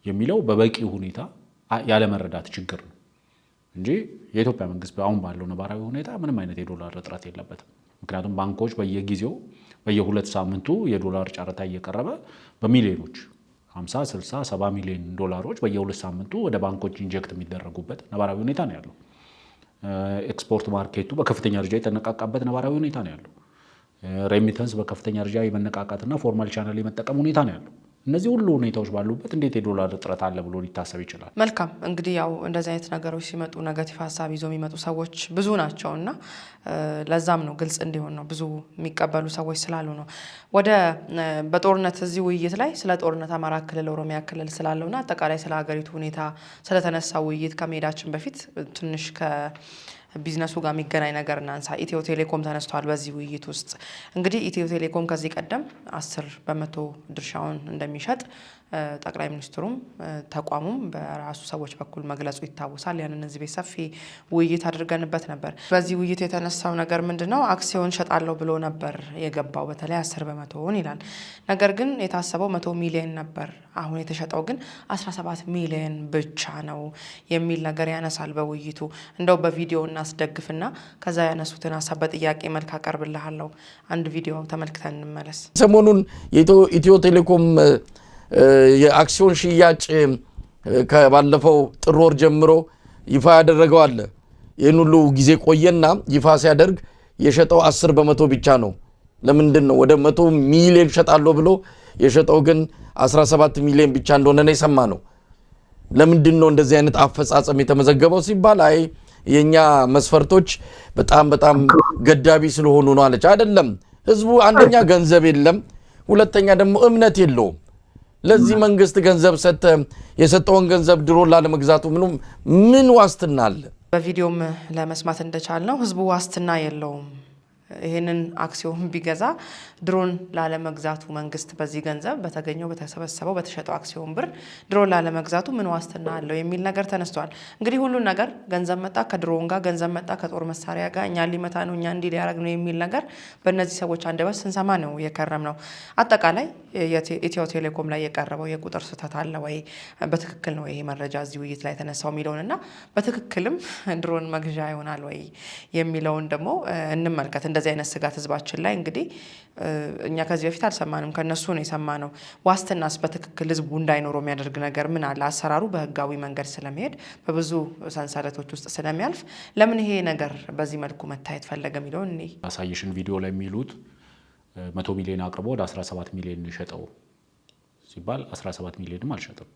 [SPEAKER 2] የሚለው በበቂ ሁኔታ ያለመረዳት ችግር ነው እንጂ የኢትዮጵያ መንግስት አሁን ባለው ነባራዊ ሁኔታ ምንም አይነት የዶላር እጥረት የለበትም። ምክንያቱም ባንኮች በየጊዜው በየ2 ሳምንቱ የዶላር ጨረታ እየቀረበ በሚሊዮኖች 50፣ 60፣ 70 ሚሊዮን ዶላሮች በየ2 ሳምንቱ ወደ ባንኮች ኢንጀክት የሚደረጉበት ነባራዊ ሁኔታ ነው ያለው። ኤክስፖርት ማርኬቱ በከፍተኛ ደረጃ የተነቃቃበት ነባራዊ ሁኔታ ነው ያለው። ሬሚተንስ በከፍተኛ ደረጃ የመነቃቃትና ፎርማል ቻናል የመጠቀም ሁኔታ ነው ያለው። እነዚህ ሁሉ ሁኔታዎች ባሉበት እንዴት የዶላር እጥረት አለ ብሎ ሊታሰብ ይችላል?
[SPEAKER 1] መልካም እንግዲህ ያው እንደዚህ አይነት ነገሮች ሲመጡ ኔጋቲቭ ሀሳብ ይዞ የሚመጡ ሰዎች ብዙ ናቸው እና ለዛም ነው ግልጽ እንዲሆን ነው ብዙ የሚቀበሉ ሰዎች ስላሉ ነው። ወደ በጦርነት እዚህ ውይይት ላይ ስለ ጦርነት አማራ ክልል ኦሮሚያ ክልል ስላለውና አጠቃላይ ስለ ሀገሪቱ ሁኔታ ስለተነሳ ውይይት ከመሄዳችን በፊት ትንሽ ቢዝነሱ ጋር የሚገናኝ ነገር እናንሳ። ኢትዮ ቴሌኮም ተነስቷል በዚህ ውይይት ውስጥ። እንግዲህ ኢትዮ ቴሌኮም ከዚህ ቀደም 10% ድርሻውን እንደሚሸጥ ጠቅላይ ሚኒስትሩም ተቋሙም በራሱ ሰዎች በኩል መግለጹ ይታወሳል። ያንን እዚህ ቤት ሰፊ ውይይት አድርገንበት ነበር። በዚህ ውይይት የተነሳው ነገር ምንድነው? አክሲዮን ሸጣለሁ ብሎ ነበር የገባው በተለይ 10% ይላል። ነገር ግን የታሰበው 100 ሚሊዮን ነበር። አሁን የተሸጠው ግን 17 ሚሊዮን ብቻ ነው የሚል ነገር ያነሳል በውይይቱ። እንደው በቪዲዮ እናስደግፍና ከዛ ያነሱትን ሀሳብ በጥያቄ መልክ አቀርብልሃለሁ። አንድ ቪዲዮ ተመልክተን እንመለስ።
[SPEAKER 3] ሰሞኑን የኢትዮ ቴሌኮም የአክሲዮን ሽያጭ ከባለፈው ጥር ወር ጀምሮ ይፋ ያደረገው አለ። ይህን ሁሉ ጊዜ ቆየና ይፋ ሲያደርግ የሸጠው 10% ብቻ ነው። ለምንድን ነው ወደ 100 ሚሊዮን ሸጣለሁ ብሎ የሸጠው ግን 17 ሚሊዮን ብቻ እንደሆነ ነው የሰማነው? ለምንድን ነው እንደዚህ አይነት አፈጻጸም የተመዘገበው ሲባል አይ የኛ መስፈርቶች በጣም ገዳቢ ስለሆኑ ነው አለች። አይደለም፣ ህዝቡ አንደኛ ገንዘብ የለም፣ ሁለተኛ ደግሞ እምነት የለውም። ለዚህ መንግስት ገንዘብ ሰጠ፣ የሰጠውን ገንዘብ ድሮን ላለመግዛቱ ምን ዋስትና አለ?
[SPEAKER 1] በቪዲዮም ለመስማት እንደቻልነው ህዝቡ ዋስትና የለውም። ይህንን አክሲዮን ቢገዛ ድሮን ላለመግዛቱ መንግስት በዚህ ገንዘብ በተገኘው በተሰበሰበው በተሸጠው አክሲዮን ብር ድሮን ላለመግዛቱ ምን ዋስትና አለው የሚል ነገር ተነስቷል። እንግዲህ ሁሉን ነገር ገንዘብ መጣ ከድሮን ጋር ገንዘብ መጣ ከጦር መሳሪያ ጋር እኛ ሊመታ ነው እኛ እንዲህ ሊያደርግ ነው የሚል ነገር በእነዚህ ሰዎች አንደበት ስንሰማ ነው የከረም ነው። አጠቃላይ ኢትዮ ቴሌኮም ላይ የቀረበው የቁጥር ስህተት አለ ወይ? በትክክል ነው ይሄ መረጃ እዚህ ውይይት ላይ ተነሳው የሚለውንና በትክክልም ድሮን መግዣ ይሆናል ወይ የሚለውን ደግሞ እንመልከት። እንደዚህ አይነት ስጋት ህዝባችን ላይ እንግዲህ እኛ ከዚህ በፊት አልሰማንም፣ ከነሱ ነው የሰማነው። ዋስትናስ በትክክል ህዝቡ እንዳይኖረው የሚያደርግ ነገር ምን አለ? አሰራሩ በህጋዊ መንገድ ስለሚሄድ በብዙ ሰንሰለቶች ውስጥ ስለሚያልፍ ለምን ይሄ ነገር በዚህ መልኩ መታየት ፈለገ የሚለውን እኔ
[SPEAKER 2] አሳይሽን ቪዲዮ ላይ የሚሉት 100 ሚሊዮን አቅርቦ ወደ 17 ሚሊዮን የሸጠው ሲባል 17 ሚሊዮንም አልሸጠም።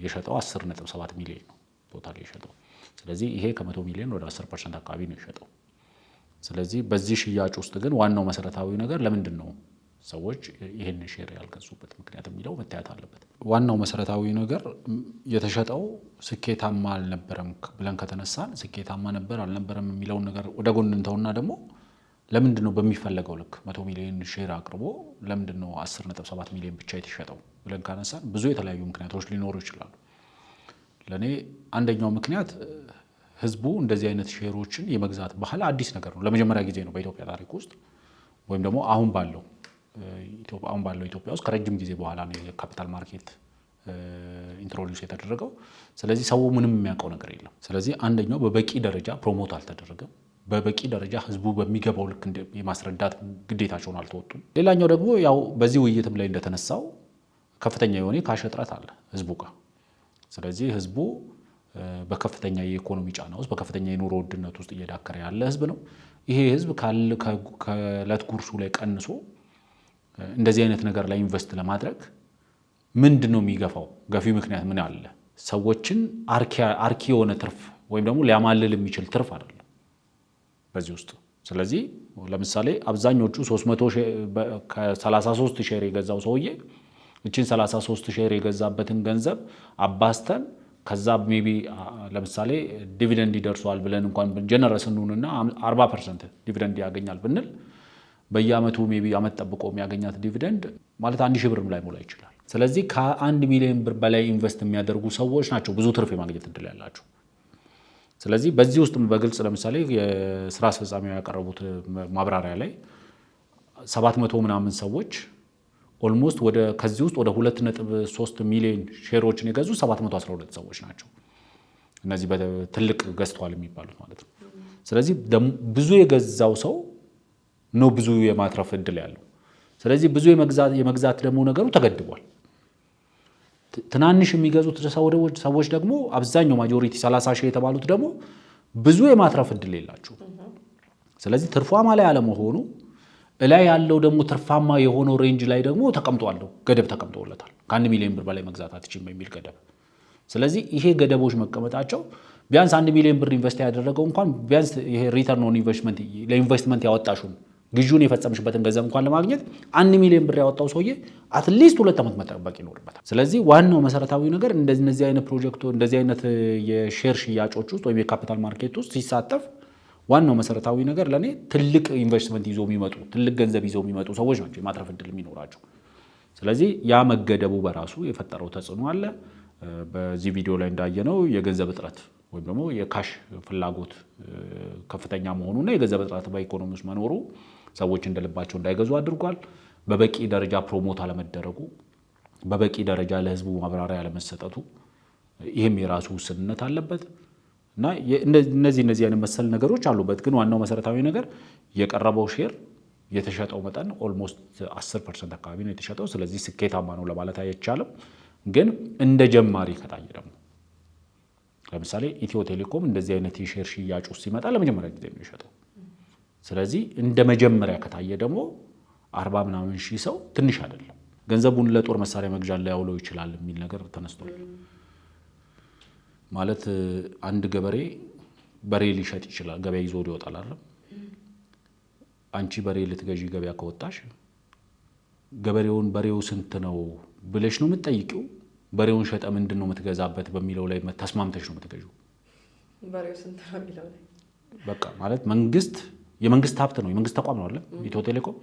[SPEAKER 2] የሸጠው 10.7 ሚሊዮን ነው ቶታል የሸጠው። ስለዚህ ይሄ ከ100 ሚሊዮን ወደ 10% አካባቢ ነው የሸጠው። ስለዚህ በዚህ ሽያጭ ውስጥ ግን ዋናው መሰረታዊ ነገር ለምንድን ነው ሰዎች ይሄን ሼር ያልገዙበት ምክንያት የሚለው መታየት አለበት። ዋናው መሰረታዊ ነገር የተሸጠው ስኬታማ አልነበረም ብለን ከተነሳን ስኬታማ ነበር አልነበረም የሚለውን ነገር ወደ ጎን እንተውና ደግሞ ለምንድን ነው በሚፈለገው ልክ 100 ሚሊዮን ሼር አቅርቦ ለምንድን ነው 10.7 ሚሊዮን ብቻ የተሸጠው ብለን ካነሳን ብዙ የተለያዩ ምክንያቶች ሊኖሩ ይችላሉ። ለኔ አንደኛው ምክንያት ህዝቡ እንደዚህ አይነት ሼሮችን የመግዛት ባህል አዲስ ነገር ነው። ለመጀመሪያ ጊዜ ነው በኢትዮጵያ ታሪክ ውስጥ ወይም ደግሞ አሁን ባለው ኢትዮጵያ ውስጥ ከረጅም ጊዜ በኋላ ነው የካፒታል ማርኬት ኢንትሮዲዩስ የተደረገው። ስለዚህ ሰው ምንም የሚያውቀው ነገር የለም። ስለዚህ አንደኛው በበቂ ደረጃ ፕሮሞት አልተደረገም። በበቂ ደረጃ ህዝቡ በሚገባው ልክ የማስረዳት ግዴታቸውን አልተወጡም። ሌላኛው ደግሞ ያው በዚህ ውይይትም ላይ እንደተነሳው ከፍተኛ የሆነ ካሽ እጥረት አለ ህዝቡ ጋር። ስለዚህ ህዝቡ በከፍተኛ የኢኮኖሚ ጫና ውስጥ በከፍተኛ የኑሮ ውድነት ውስጥ እየዳከረ ያለ ህዝብ ነው። ይሄ ህዝብ ከዕለት ጉርሱ ላይ ቀንሶ እንደዚህ አይነት ነገር ላይ ኢንቨስት ለማድረግ ምንድን ነው የሚገፋው? ገፊ ምክንያት ምን አለ? ሰዎችን አርኪ የሆነ ትርፍ ወይም ደግሞ ሊያማልል የሚችል ትርፍ አይደለም በዚህ ውስጥ። ስለዚህ ለምሳሌ አብዛኞቹ 33 ሼር የገዛው ሰውዬ እቺን 33 ሼር የገዛበትን ገንዘብ አባስተን ከዛ ሜቢ ለምሳሌ ዲቪደንድ ይደርሷል ብለን እንኳን ጀነረስ እንሁንና 40% ዲቪደንድ ያገኛል ብንል በየአመቱ ሜቢ አመት ጠብቆ የሚያገኛት ዲቪደንድ ማለት 1000 ብርም ላይ ሞላ ይችላል። ስለዚህ ከ1 ሚሊዮን ብር በላይ ኢንቨስት የሚያደርጉ ሰዎች ናቸው ብዙ ትርፍ የማግኘት እድል ያላቸው። ስለዚህ በዚህ ውስጥ በግልጽ ለምሳሌ የስራ አስፈጻሚው ያቀረቡት ማብራሪያ ላይ 700 ምናምን ሰዎች ኦልሞስት ከዚህ ውስጥ ወደ 2.3 ሚሊዮን ሼሮችን የገዙ 712 ሰዎች ናቸው። እነዚህ በትልቅ ገዝተዋል የሚባሉት ማለት ነው። ስለዚህ ብዙ የገዛው ሰው ነው ብዙ የማትረፍ እድል ያለው። ስለዚህ ብዙ የመግዛት ደግሞ ነገሩ ተገድቧል። ትናንሽ የሚገዙት ሰዎች ደግሞ አብዛኛው ማጆሪቲ 30 ሺህ የተባሉት ደግሞ ብዙ የማትረፍ እድል የላቸው። ስለዚህ ትርፋማ ላይ አለመሆኑ እላይ ያለው ደግሞ ትርፋማ የሆነው ሬንጅ ላይ ደግሞ ተቀምጧል፣ ገደብ ተቀምጦለታል። ከ1 ሚሊዮን ብር በላይ መግዛት አትችልም የሚል ገደብ። ስለዚህ ይሄ ገደቦች መቀመጣቸው ቢያንስ 1 ሚሊዮን ብር ኢንቨስት ያደረገው እንኳን ቢያንስ ይሄ ሪተርን ኦን ኢንቨስትመንት ለኢንቨስትመንት ያወጣሽውን ግዢውን የፈጸምሽበትን ገንዘብ እንኳን ለማግኘት 1 ሚሊዮን ብር ያወጣው ሰውዬ አትሊስት 2 ዓመት መጠበቅ ይኖርበታል። ስለዚህ ዋናው መሰረታዊ ነገር እንደዚህ አይነት ፕሮጀክቶች እንደዚህ አይነት የሼር ሽያጮች ውስጥ ወይም የካፒታል ማርኬት ውስጥ ሲሳተፍ ዋናው መሰረታዊ ነገር ለኔ ትልቅ ኢንቨስትመንት ይዘው የሚመጡ ትልቅ ገንዘብ ይዘው የሚመጡ ሰዎች ናቸው የማትረፍ እድል የሚኖራቸው። ስለዚህ ያ መገደቡ በራሱ የፈጠረው ተጽዕኖ አለ። በዚህ ቪዲዮ ላይ እንዳየነው የገንዘብ እጥረት ወይም ደግሞ የካሽ ፍላጎት ከፍተኛ መሆኑና የገንዘብ እጥረት በኢኮኖሚ ውስጥ መኖሩ ሰዎች እንደልባቸው እንዳይገዙ አድርጓል። በበቂ ደረጃ ፕሮሞት አለመደረጉ፣ በበቂ ደረጃ ለህዝቡ ማብራሪያ አለመሰጠቱ፣ ይህም የራሱ ውስንነት አለበት እና እነዚህ አይነት መሰል ነገሮች አሉበት። ግን ዋናው መሰረታዊ ነገር የቀረበው ሼር የተሸጠው መጠን ኦልሞስት 10% አካባቢ ነው የተሸጠው። ስለዚህ ስኬታማ ነው ለማለት አይቻልም። ግን እንደ ጀማሪ ከታየ ደግሞ ለምሳሌ ኢትዮ ቴሌኮም እንደዚህ አይነት የሼር ሽያጭ ውስጥ ሲመጣ ለመጀመሪያ ጊዜ ነው የሸጠው። ስለዚህ እንደ መጀመሪያ ከታየ ደግሞ 40 ምናምን ሺህ ሰው ትንሽ አይደለም። ገንዘቡን ለጦር መሳሪያ መግዣ ሊያውለው ይችላል የሚል ነገር ተነስቷል። ማለት አንድ ገበሬ በሬ ሊሸጥ ይችላል፣ ገበያ ይዞ ይወጣል አይደል? አንቺ በሬ ልትገዢ ገበያ ከወጣሽ በሬው ስንት ነው ብለሽ ነው የምትጠይቂው? በሬውን ሸጠ ምንድን ነው የምትገዛበት በሚለው ላይ ተስማምተሽ ነው የምትገዢው።
[SPEAKER 1] በሬው ስንት ነው የሚለው ላይ
[SPEAKER 2] በቃ ማለት የመንግስት ሀብት ነው፣ የመንግስት ተቋም ነው አይደል ኢትዮ ቴሌኮም።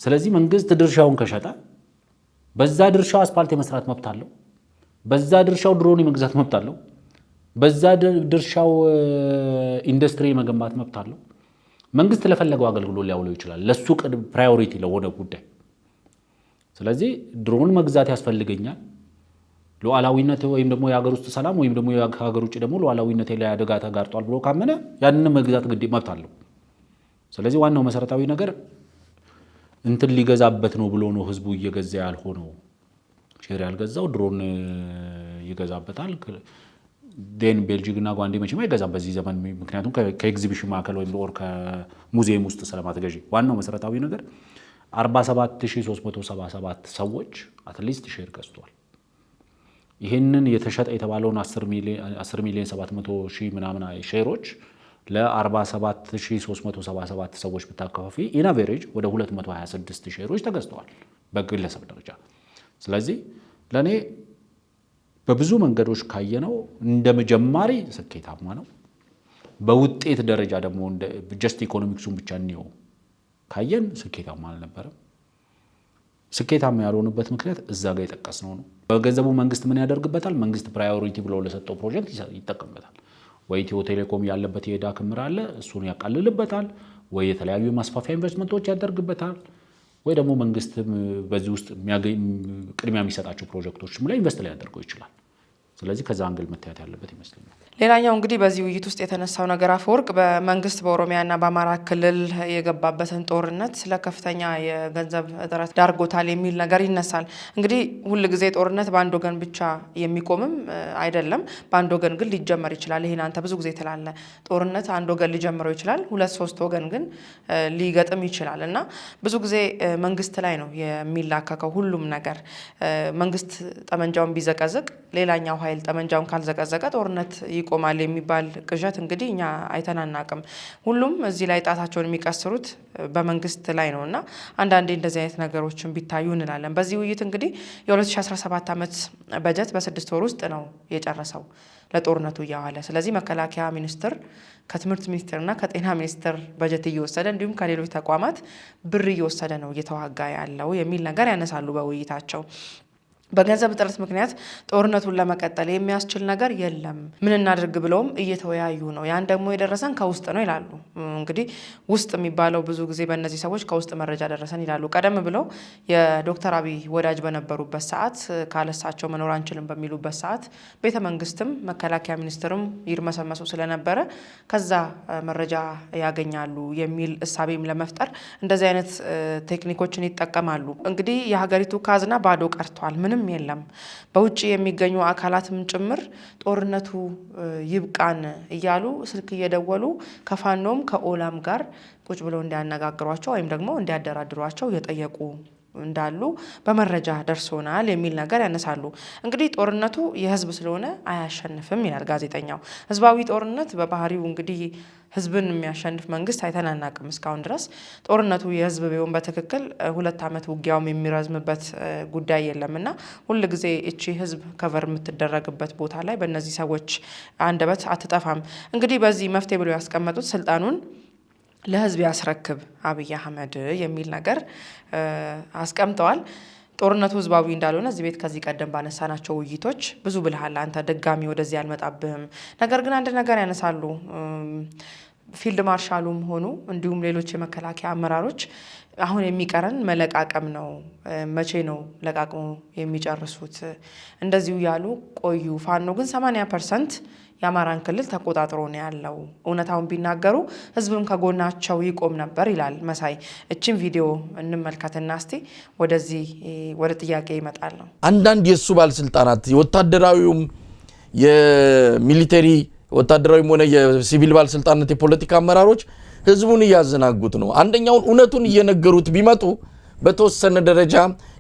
[SPEAKER 2] ስለዚህ መንግስት ድርሻውን ከሸጠ በዛ ድርሻው አስፓልት የመስራት መብት አለው፣ በዛ ድርሻው ድሮን የመግዛት መብት አለው፣ በዛ ድርሻው ኢንዱስትሪ የመገንባት መብት አለው። መንግስት ለፈለገው አገልግሎት ሊያውለው ይችላል ለሱ ፕራዮሪቲ ለሆነ ጉዳይ። ስለዚህ ድሮን መግዛት ያስፈልገኛል ሉዓላዊነት ወይም ደግሞ የሀገር ውስጥ ሰላም ወይም ደግሞ ከሀገር ውጭ ደግሞ ሉዓላዊነት ላይ አደጋ ተጋርጧል ብሎ ካመነ ያንን መግዛት ግዴ መብት አለው። ስለዚህ ዋናው መሰረታዊ ነገር እንትን ሊገዛበት ነው ብሎ ነው ህዝቡ እየገዛ ያልሆነው። ሼር ያልገዛው ድሮን ይገዛበታል። ቤልጂክ እና ጓንዴ መቼም አይገዛም በዚህ ዘመን፣ ምክንያቱም ከኤግዚቢሽን ማዕከል ወይም ከሙዚየም ውስጥ ስለማትገዢ። ዋናው መሰረታዊ ነገር 47377 ሰዎች አትሊስት ሼር ገዝቷል። ይሄንን የተሸጠ የተባለውን 10 ሚሊዮን 700 ሺህ ምናምን ሼሮች ለ47377 ሰዎች ብታከፋፊ ኢን አቨሬጅ ወደ 226 ሼሮች ተገዝተዋል በግለሰብ ደረጃ። ስለዚህ ለኔ በብዙ መንገዶች ካየነው እንደ መጀመሪ ስኬታማ ነው። በውጤት ደረጃ ደግሞ እንደ ጀስት ኢኮኖሚክሱን ብቻ ነው ካየን ስኬታማ አልነበረም። ስኬታማ ያልሆነበት ምክንያት እዛ ጋር የጠቀስነው ነው። በገንዘቡ መንግስት ምን ያደርግበታል? መንግስት ፕራዮሪቲ ብሎ ለሰጠው ፕሮጀክት ይጠቀምበታል። ወይ ኢትዮ ቴሌኮም ያለበት የዕዳ ክምር አለ፣ እሱን ያቃልልበታል። ወይ የተለያዩ የማስፋፊያ ኢንቨስትመንቶች ያደርግበታል። ወይ ደግሞ መንግስት በዚህ ውስጥ ቅድሚያ የሚሰጣቸው ፕሮጀክቶችም ላይ ኢንቨስት ላይ ያደርገው ይችላል። ስለዚህ ከዛ አንግል መታየት ያለበት ይመስለኛል።
[SPEAKER 1] ሌላኛው እንግዲህ በዚህ ውይይት ውስጥ የተነሳው ነገር አፈወርቅ በመንግስት በኦሮሚያና በአማራ ክልል የገባበትን ጦርነት ለከፍተኛ የገንዘብ እጥረት ዳርጎታል የሚል ነገር ይነሳል። እንግዲህ ሁል ጊዜ ጦርነት በአንድ ወገን ብቻ የሚቆምም አይደለም፣ በአንድ ወገን ግን ሊጀመር ይችላል። ይሄን አንተ ብዙ ጊዜ ትላለ። ጦርነት አንድ ወገን ሊጀምረው ይችላል፣ 2-3 ወገን ግን ሊገጥም ይችላል እና ብዙ ጊዜ መንግስት ላይ ነው የሚላከከው ሁሉም ነገር። መንግስት ጠመንጃውን ቢዘቀዝቅ ሌላኛው ኃይል ጠመንጃውን ካልዘቀዘቀ ጦርነት ይቆማል የሚባል ቅዠት እንግዲህ እኛ አይተናናቅም። ሁሉም እዚህ ላይ ጣታቸውን የሚቀስሩት በመንግስት ላይ ነው እና አንዳንዴ እንደዚህ አይነት ነገሮችን ቢታዩ እንላለን። በዚህ ውይይት እንግዲህ የ2017 ዓመት በጀት በ6 ወር ውስጥ ነው የጨረሰው ለጦርነቱ እያዋለ። ስለዚህ መከላከያ ሚኒስቴር ከትምህርት ሚኒስቴርና ከጤና ሚኒስቴር በጀት እየወሰደ እንዲሁም ከሌሎች ተቋማት ብር እየወሰደ ነው እየተዋጋ ያለው የሚል ነገር ያነሳሉ በውይይታቸው። በገንዘብ እጥረት ምክንያት ጦርነቱን ለመቀጠል የሚያስችል ነገር የለም፣ ምን እናድርግ ብለውም እየተወያዩ ነው። ያን ደግሞ የደረሰን ከውስጥ ነው ይላሉ። እንግዲህ ውስጥ የሚባለው ብዙ ጊዜ በእነዚህ ሰዎች ከውስጥ መረጃ ደረሰን ይላሉ። ቀደም ብለው የዶክተር አብይ ወዳጅ በነበሩበት ሰዓት ካለሳቸው መኖር አንችልም በሚሉበት ሰዓት ቤተ መንግስትም መከላከያ ሚኒስትርም ይርመሰመሱ ስለነበረ ከዛ መረጃ ያገኛሉ የሚል እሳቤም ለመፍጠር እንደዚህ አይነት ቴክኒኮችን ይጠቀማሉ። እንግዲህ የሀገሪቱ ካዝና ባዶ ቀርቷል፣ ምንም የለም። በውጭ የሚገኙ አካላትም ጭምር ጦርነቱ ይብቃን እያሉ ስልክ እየደወሉ ከፋኖም ከኦላም ጋር ቁጭ ብለው እንዲያነጋግሯቸው ወይም ደግሞ እንዲያደራድሯቸው እየጠየቁ እንዳሉ በመረጃ ደርሶናል የሚል ነገር ያነሳሉ። እንግዲህ ጦርነቱ የህዝብ ስለሆነ አያሸንፍም ይላል ጋዜጠኛው። ህዝባዊ ጦርነት በባህሪው እንግዲህ ህዝብን የሚያሸንፍ መንግስት አይተናናቅም እስካሁን ድረስ። ጦርነቱ የህዝብ ቢሆን በትክክል 2 ዓመት ውጊያውም የሚረዝምበት ጉዳይ የለምና ሁል ጊዜ እቺ ህዝብ ከቨር የምትደረግበት ቦታ ላይ በእነዚህ ሰዎች አንደበት አትጠፋም። እንግዲህ በዚህ መፍትሄ ብለው ያስቀመጡት ስልጣኑን ለህዝብ ያስረክብ አብይ አህመድ የሚል ነገር አስቀምጠዋል። ጦርነቱ ህዝባዊ እንዳልሆነ እዚህ ቤት ከዚህ ቀደም ባነሳናቸው ውይይቶች ብዙ ብልሃል አንተ፣ ድጋሚ ወደዚህ አልመጣብህም። ነገር ግን አንድ ነገር ያነሳሉ። ፊልድ ማርሻሉም ሆኑ እንዲሁም ሌሎች የመከላከያ አመራሮች አሁን የሚቀረን መለቃቀም ነው፣ መቼ ነው ለቃቅሞ የሚጨርሱት? እንደዚሁ ያሉ ቆዩ። ፋኖ ግን 80% የአማራን ክልል ተቆጣጥሮ ነው ያለው። እውነታውን ቢናገሩ ህዝብም ከጎናቸው ይቆም ነበር ይላል መሳይ። እችን ቪዲዮ እንመልከትና እስቲ ወደ ጥያቄ ይመጣል ነው።
[SPEAKER 3] አንዳንድ የእሱ ባለስልጣናት የወታደራዊውም የሚሊተሪ ወታደራዊም ሆነ የሲቪል ባለስልጣናት የፖለቲካ አመራሮች ህዝቡን እያዘናጉት ነው። አንደኛውን እውነቱን እየነገሩት ቢመጡ በተወሰነ ደረጃ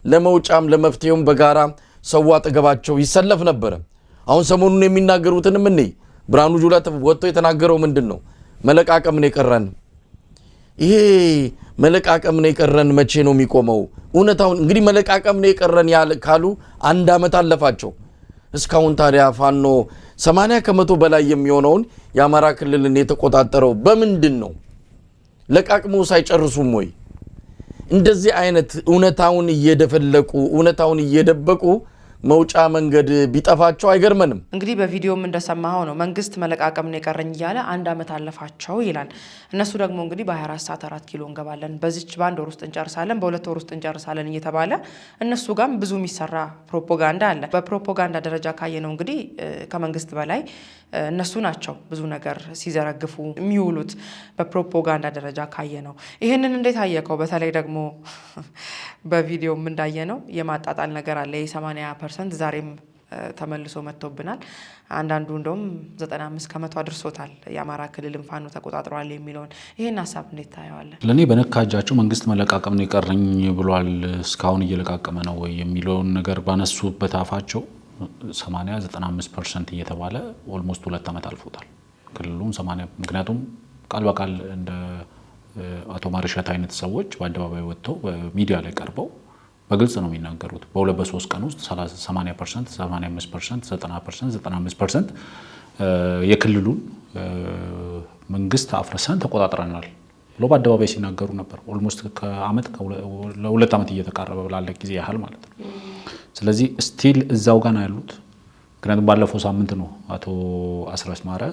[SPEAKER 3] ለመውጫም ለመፍትሄውም በጋራ ሰው አጠገባቸው ይሰለፍ ነበረ። አሁን ሰሞኑን የሚናገሩትንም እኔ ብርሃኑ ጁላ ወጥቶ የተናገረው ምንድን ነው? መለቃቀም ነው የቀረን። ይሄ መለቃቀም ነው የቀረን መቼ ነው የሚቆመው? እውነታውን እንግዲህ መለቃቀም ነው የቀረን ካሉ 1 ዓመት አለፋቸው። እስካሁን ታዲያ ፋኖ 80% በላይ የሚሆነውን የአማራ ክልልን የተቆጣጠረው በምንድን ነው? ለቃቅሞ ሳይጨርሱም ወይ? እንደዚህ አይነት እውነታውን እየደፈለቁ እውነታውን እየደበቁ መውጫ መንገድ ቢጠፋቸው አይገርመንም።
[SPEAKER 1] እንግዲህ በቪዲዮም እንደሰማኸው ነው መንግስት መለቃቀም ነው የቀረኝ እያለ 1 ዓመት አለፋቸው ይላል። እነሱ ደግሞ እንግዲህ በ24 ሰዓት 4 ኪሎ እንገባለን፣ በዚች በ1 ወር ውስጥ እንጨርሳለን፣ በ2 ወር ውስጥ እንጨርሳለን እየተባለ እነሱ ጋርም ብዙ የሚሰራ ፕሮፓጋንዳ አለ። በፕሮፓጋንዳ ደረጃ ካየ ነው እንግዲህ ከመንግስት በላይ እነሱ ናቸው ብዙ ነገር ሲዘረግፉ የሚውሉት በፕሮፓጋንዳ ደረጃ ካየ ነው። ይህንን እንዴት አየከው? በተለይ ደግሞ በቪዲዮም እንዳየ ነው የማጣጣል ነገር አለ። የ80% ዛሬም ተመልሶ መጥቶብናል። አንዳንዱ እንደውም 95% አድርሶታል። የአማራ ክልልን ፋኖ ተቆጣጥሯል የሚለውን ይሄን ሀሳብ እንዴት ታየዋለህ?
[SPEAKER 2] ለኔ በነካ እጃቸው መንግስት መለቃቀም ነው የቀረኝ ብሏል፣ እስካሁን እየለቃቀመ ነው ወይ የሚለውን ነገር ባነሱበት አፋቸው 80-95% እየተባለ ኦልሞስት 2 ዓመት አልፎታል። ክልሉን 80 ምክንያቱም ቃል በቃል እንደ አቶ ማርሸት አይነት ሰዎች በአደባባይ ወጥተው በሚዲያ ላይ ቀርበው በግልጽ ነው የሚናገሩት። በሁለት በሶስት ቀን ውስጥ 80%፣ 85%፣ 90%፣ 95% የክልሉን መንግስት አፍርሰን ተቆጣጥረናል ብሎ በአደባባይ ሲናገሩ ነበር። ኦልሞስት ከአመት ለ2 ዓመት እየተቃረበ ላለ ጊዜ ያህል ማለት ነው። ስለዚህ ስቲል እዛው ጋር ነው ያሉት። ምክንያቱም ባለፈው ሳምንት ነው አቶ አስረስ ማረ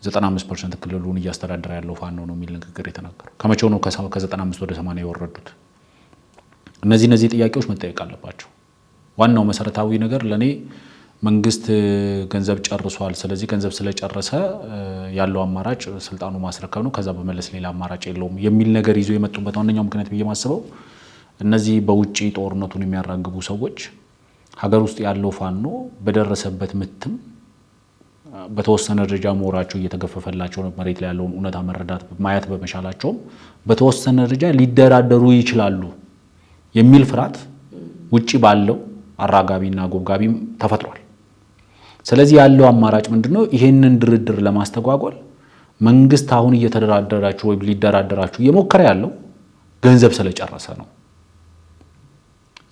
[SPEAKER 2] 95% ክልሉን እያስተዳደረ ያለው ፋኖ ነው የሚል ንግግር የተናገሩ። ከመቼው ነው ከ95 ወደ 80 የወረዱት? እነዚህ ጥያቄዎች መጠየቅ አለባቸው። ዋናው መሰረታዊ ነገር ለኔ መንግስት ገንዘብ ጨርሷል። ስለዚህ ገንዘብ ስለጨረሰ ያለው አማራጭ ስልጣኑ ማስረከብ ነው፣ ከዛ በመለስ ሌላ አማራጭ የለውም የሚል ነገር ይዞ የመጡበት ዋነኛው ምክንያት ብዬ ማስበው እነዚህ በውጪ ጦርነቱን የሚያራግቡ ሰዎች ሀገር ውስጥ ያለው ፋኖ በደረሰበት ምትም በተወሰነ ደረጃ ሞራቸው እየተገፈፈላቸው መሬት ላይ ያለውን እውነታ መረዳት ማየት በመቻላቸውም በተወሰነ ደረጃ ሊደራደሩ ይችላሉ የሚል ፍርሃት ውጪ ባለው አራጋቢና ጎብጋቢም ተፈጥሯል። ስለዚህ ያለው አማራጭ ምንድነው? ይሄንን ድርድር ለማስተጓጎል መንግስት አሁን እየተደራደራችሁ ወይ ሊደራደራችሁ እየሞከረ ያለው ገንዘብ ስለጨረሰ ነው።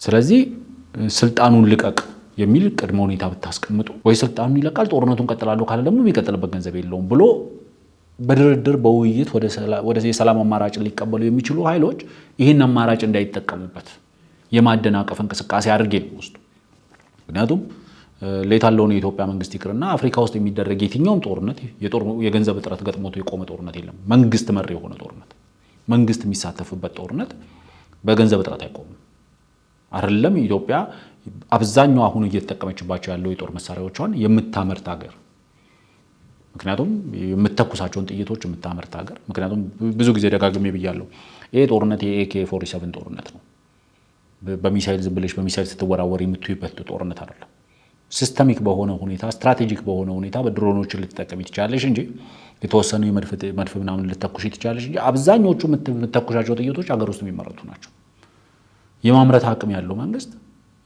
[SPEAKER 2] ስለዚህ ስልጣኑን ልቀቅ የሚል ቅድመ ሁኔታ ብታስቀምጡ ወይ ስልጣኑን ይለቃል፣ ጦርነቱን ቀጥላለሁ ካለ ደግሞ የሚቀጥልበት ገንዘብ የለውም ብሎ በድርድር በውይይት ወደ የሰላም አማራጭ ሊቀበሉ የሚችሉ ኃይሎች ይህን አማራጭ እንዳይጠቀሙበት የማደናቀፍ እንቅስቃሴ አድርጌ ነው ውስጡ። ምክንያቱም ሌታለውን የኢትዮጵያ መንግስት ይቅርና አፍሪካ ውስጥ የሚደረግ የትኛውም ጦርነት የገንዘብ እጥረት ገጥሞት የቆመ ጦርነት የለም። መንግስት መር የሆነ ጦርነት፣ መንግስት የሚሳተፍበት ጦርነት በገንዘብ እጥረት አይቆምም። አይደለም ኢትዮጵያ አብዛኛው አሁን እየተጠቀመችባቸው ያለው የጦር መሳሪያዎቿን የምታመርት ሀገር፣ ምክንያቱም የምትተኩሳቸውን ጥይቶች የምታመርት ሀገር። ምክንያቱም ብዙ ጊዜ ደጋግሜ ብያለሁ፣ ይሄ ጦርነት የAK47 ጦርነት ነው። በሚሳይል ዝም ብለሽ በሚሳይል ስትወራወር የምትይበት ጦርነት አይደለም። ሲስተሚክ በሆነ ሁኔታ ስትራቴጂክ በሆነ ሁኔታ በድሮኖችን ልትጠቀሚ ትችላለሽ እንጂ የተወሰኑ የመድፍ ምናምን ልትተኩሽ ትችላለሽ እንጂ አብዛኞቹ የምትተኩሻቸው ጥይቶች ሀገር ውስጥ የሚመረቱ ናቸው። የማምረት አቅም ያለው መንግስት፣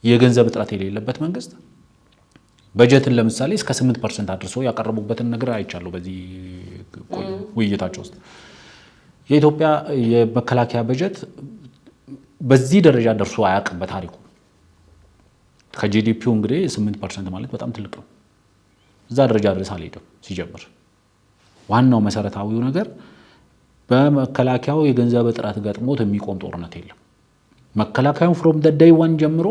[SPEAKER 2] የገንዘብ እጥረት የሌለበት መንግስት በጀትን ለምሳሌ እስከ 8% አድርሰው ያቀረቡበትን ነገር አይቻለሁ በዚህ ውይይታቸው ውስጥ። የኢትዮጵያ የመከላከያ በጀት በዚህ ደረጃ ደርሶ አያውቅም በታሪኩ። ከጂዲፒው እንግዲህ 8% ማለት በጣም ትልቅ ነው። እዛ ደረጃ ድረስ አልሄደም ሲጀምር። ዋናው መሰረታዊው ነገር በመከላከያው የገንዘብ እጥረት ገጥሞት የሚቆም ጦርነት የለም። መከላከያው ፍሮም ዴይ ዋን ጀምሮ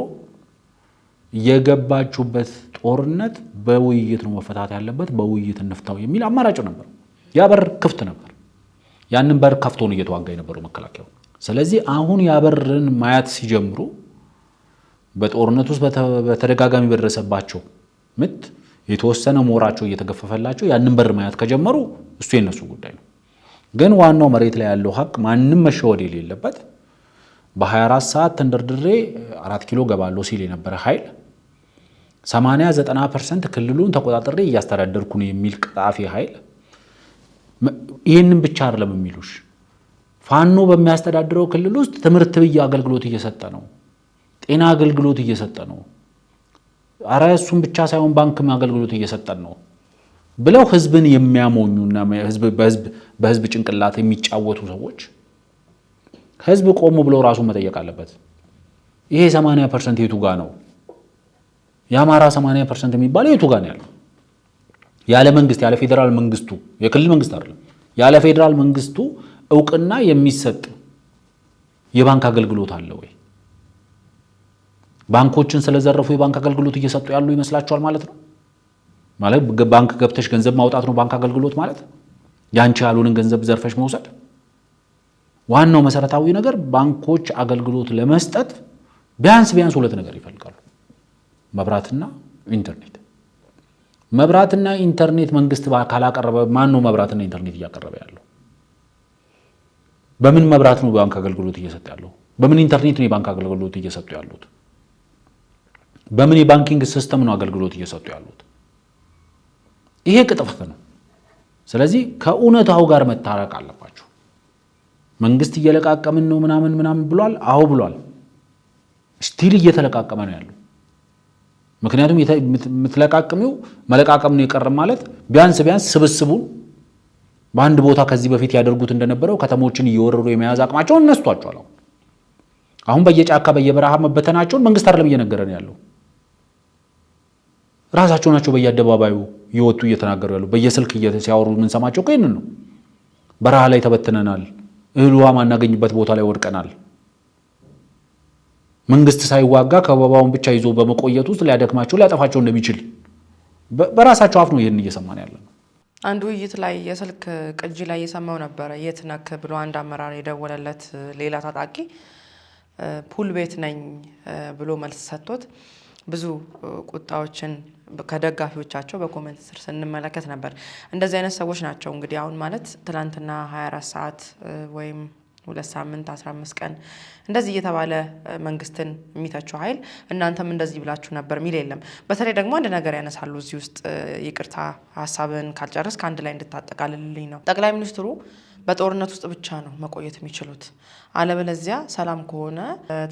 [SPEAKER 2] የገባችሁበት ጦርነት በውይይት ነው መፈታት ያለበት፣ በውይይት እንፍታው የሚል አማራጭ ነበር። ያ በር ክፍት ነበር። ያንን በር ከፍቶ ነው እየተዋጋ የነበረው መከላከያው። ስለዚህ አሁን ያበርን ማየት ሲጀምሩ በጦርነት ውስጥ በተደጋጋሚ በደረሰባቸው ምት የተወሰነ ሞራቸው እየተገፈፈላቸው ያንን በር ማየት ከጀመሩ እሱ የነሱ ጉዳይ ነው። ግን ዋናው መሬት ላይ ያለው ሀቅ ማንም መሸወድ የሌለበት በ24 ሰዓት ተንደርድሬ 4 ኪሎ ገባለሁ ሲል የነበረ ኃይል 80-90% ክልሉን ተቆጣጥሬ እያስተዳደርኩ ነው የሚል ቀጣፊ ኃይል ይህንን ብቻ አይደለም የሚሉሽ። ፋኖ በሚያስተዳድረው ክልል ውስጥ ትምህርት ብዬ አገልግሎት እየሰጠ ነው፣ ጤና አገልግሎት እየሰጠ ነው፣ አረ እሱም ብቻ ሳይሆን ባንክም አገልግሎት እየሰጠን ነው ብለው ህዝብን የሚያሞኙና በህዝብ ጭንቅላት የሚጫወቱ ሰዎች ህዝብ ቆሞ ብሎ ራሱን መጠየቅ አለበት። ይሄ 80% የቱ ጋ ነው? የአማራ 80% የሚባለው የቱ ጋ ነው ያለው? ያለ መንግስት፣ ያለ ፌዴራል መንግስቱ፣ የክልል መንግስት አይደለም፣ ያለ ፌዴራል መንግስቱ እውቅና የሚሰጥ የባንክ አገልግሎት አለ ወይ? ባንኮችን ስለዘረፉ የባንክ አገልግሎት እየሰጡ ያሉ ይመስላችኋል ማለት ነው? ማለት ባንክ ገብተሽ ገንዘብ ማውጣት ነው ባንክ አገልግሎት ማለት? ያንቺ ያሉንን ገንዘብ ዘርፈሽ መውሰድ? ዋናው መሰረታዊ ነገር ባንኮች አገልግሎት ለመስጠት ቢያንስ ሁለት ነገር ይፈልጋሉ፣ መብራትና ኢንተርኔት። መብራትና ኢንተርኔት መንግስት ካላቀረበ ማን ነው መብራትና ኢንተርኔት እያቀረበ ያለው? በምን መብራት ነው ባንክ አገልግሎት እየሰጠ ያለው? በምን ኢንተርኔት ነው የባንክ አገልግሎት እየሰጡ ያሉት? በምን የባንኪንግ ሲስተም ነው አገልግሎት እየሰጡ ያሉት? ይሄ ቅጥፈት ነው። ስለዚህ ከእውነታው ጋር መታረቅ አለባቸው። መንግስት እየለቃቀምን ነው ምናምን ብሏል። አዎ ብሏል። ስቲል እየተለቃቀመ ነው ያለው። ምክንያቱም የምትለቃቅሚው መለቃቀም ነው የቀረ ማለት ቢያንስ ስብስቡን በአንድ ቦታ ከዚህ በፊት ያደርጉት እንደነበረው ከተሞችን እየወረሩ የመያዝ አቅማቸውን እነስቷቸዋል። አሁን በየጫካ በየበረሃ መበተናቸውን መንግስት አይደለም እየነገረን ያለው ራሳቸው ናቸው በየአደባባዩ ይወጡ እየተናገሩ ያሉ በየስልክ ሲያወሩ ምን ሰማቸው እኮ ይሄንን ነው። በረሃ ላይ ተበትነናል፣ እህል ውሃ ማናገኝበት ቦታ ላይ ወድቀናል። መንግስት ሳይዋጋ ከበባውን ብቻ ይዞ በመቆየት ውስጥ ሊያደክማቸው ሊያጠፋቸው እንደሚችል በራሳቸው አፍ ነው ይሄን እየሰማን ያለ ነው።
[SPEAKER 1] አንድ ውይይት ላይ የስልክ ቅጂ ላይ የሰማው ነበረ። የት ነክ ብሎ አንድ አመራር የደወለለት ሌላ ታጣቂ ፑል ቤት ነኝ ብሎ መልስ ሰጥቶት ብዙ ቁጣዎችን ከደጋፊዎቻቸው በኮሜንት ስር ስንመለከት ነበር። እንደዚህ አይነት ሰዎች ናቸው እንግዲህ አሁን ማለት ትላንትና 24 ሰዓት ወይም 2 ሳምንት 15 ቀን እንደዚህ እየተባለ መንግስትን የሚተቸው ኃይል እናንተም እንደዚህ ብላችሁ ነበር ሚል የለም። በተለይ ደግሞ አንድ ነገር ያነሳሉ እዚህ ውስጥ ይቅርታ ሀሳብን ካልጨረስ ከአንድ ላይ እንድታጠቃልልልኝ ነው። ጠቅላይ ሚኒስትሩ በጦርነት ውስጥ ብቻ ነው መቆየት የሚችሉት፣ አለበለዚያ ሰላም ከሆነ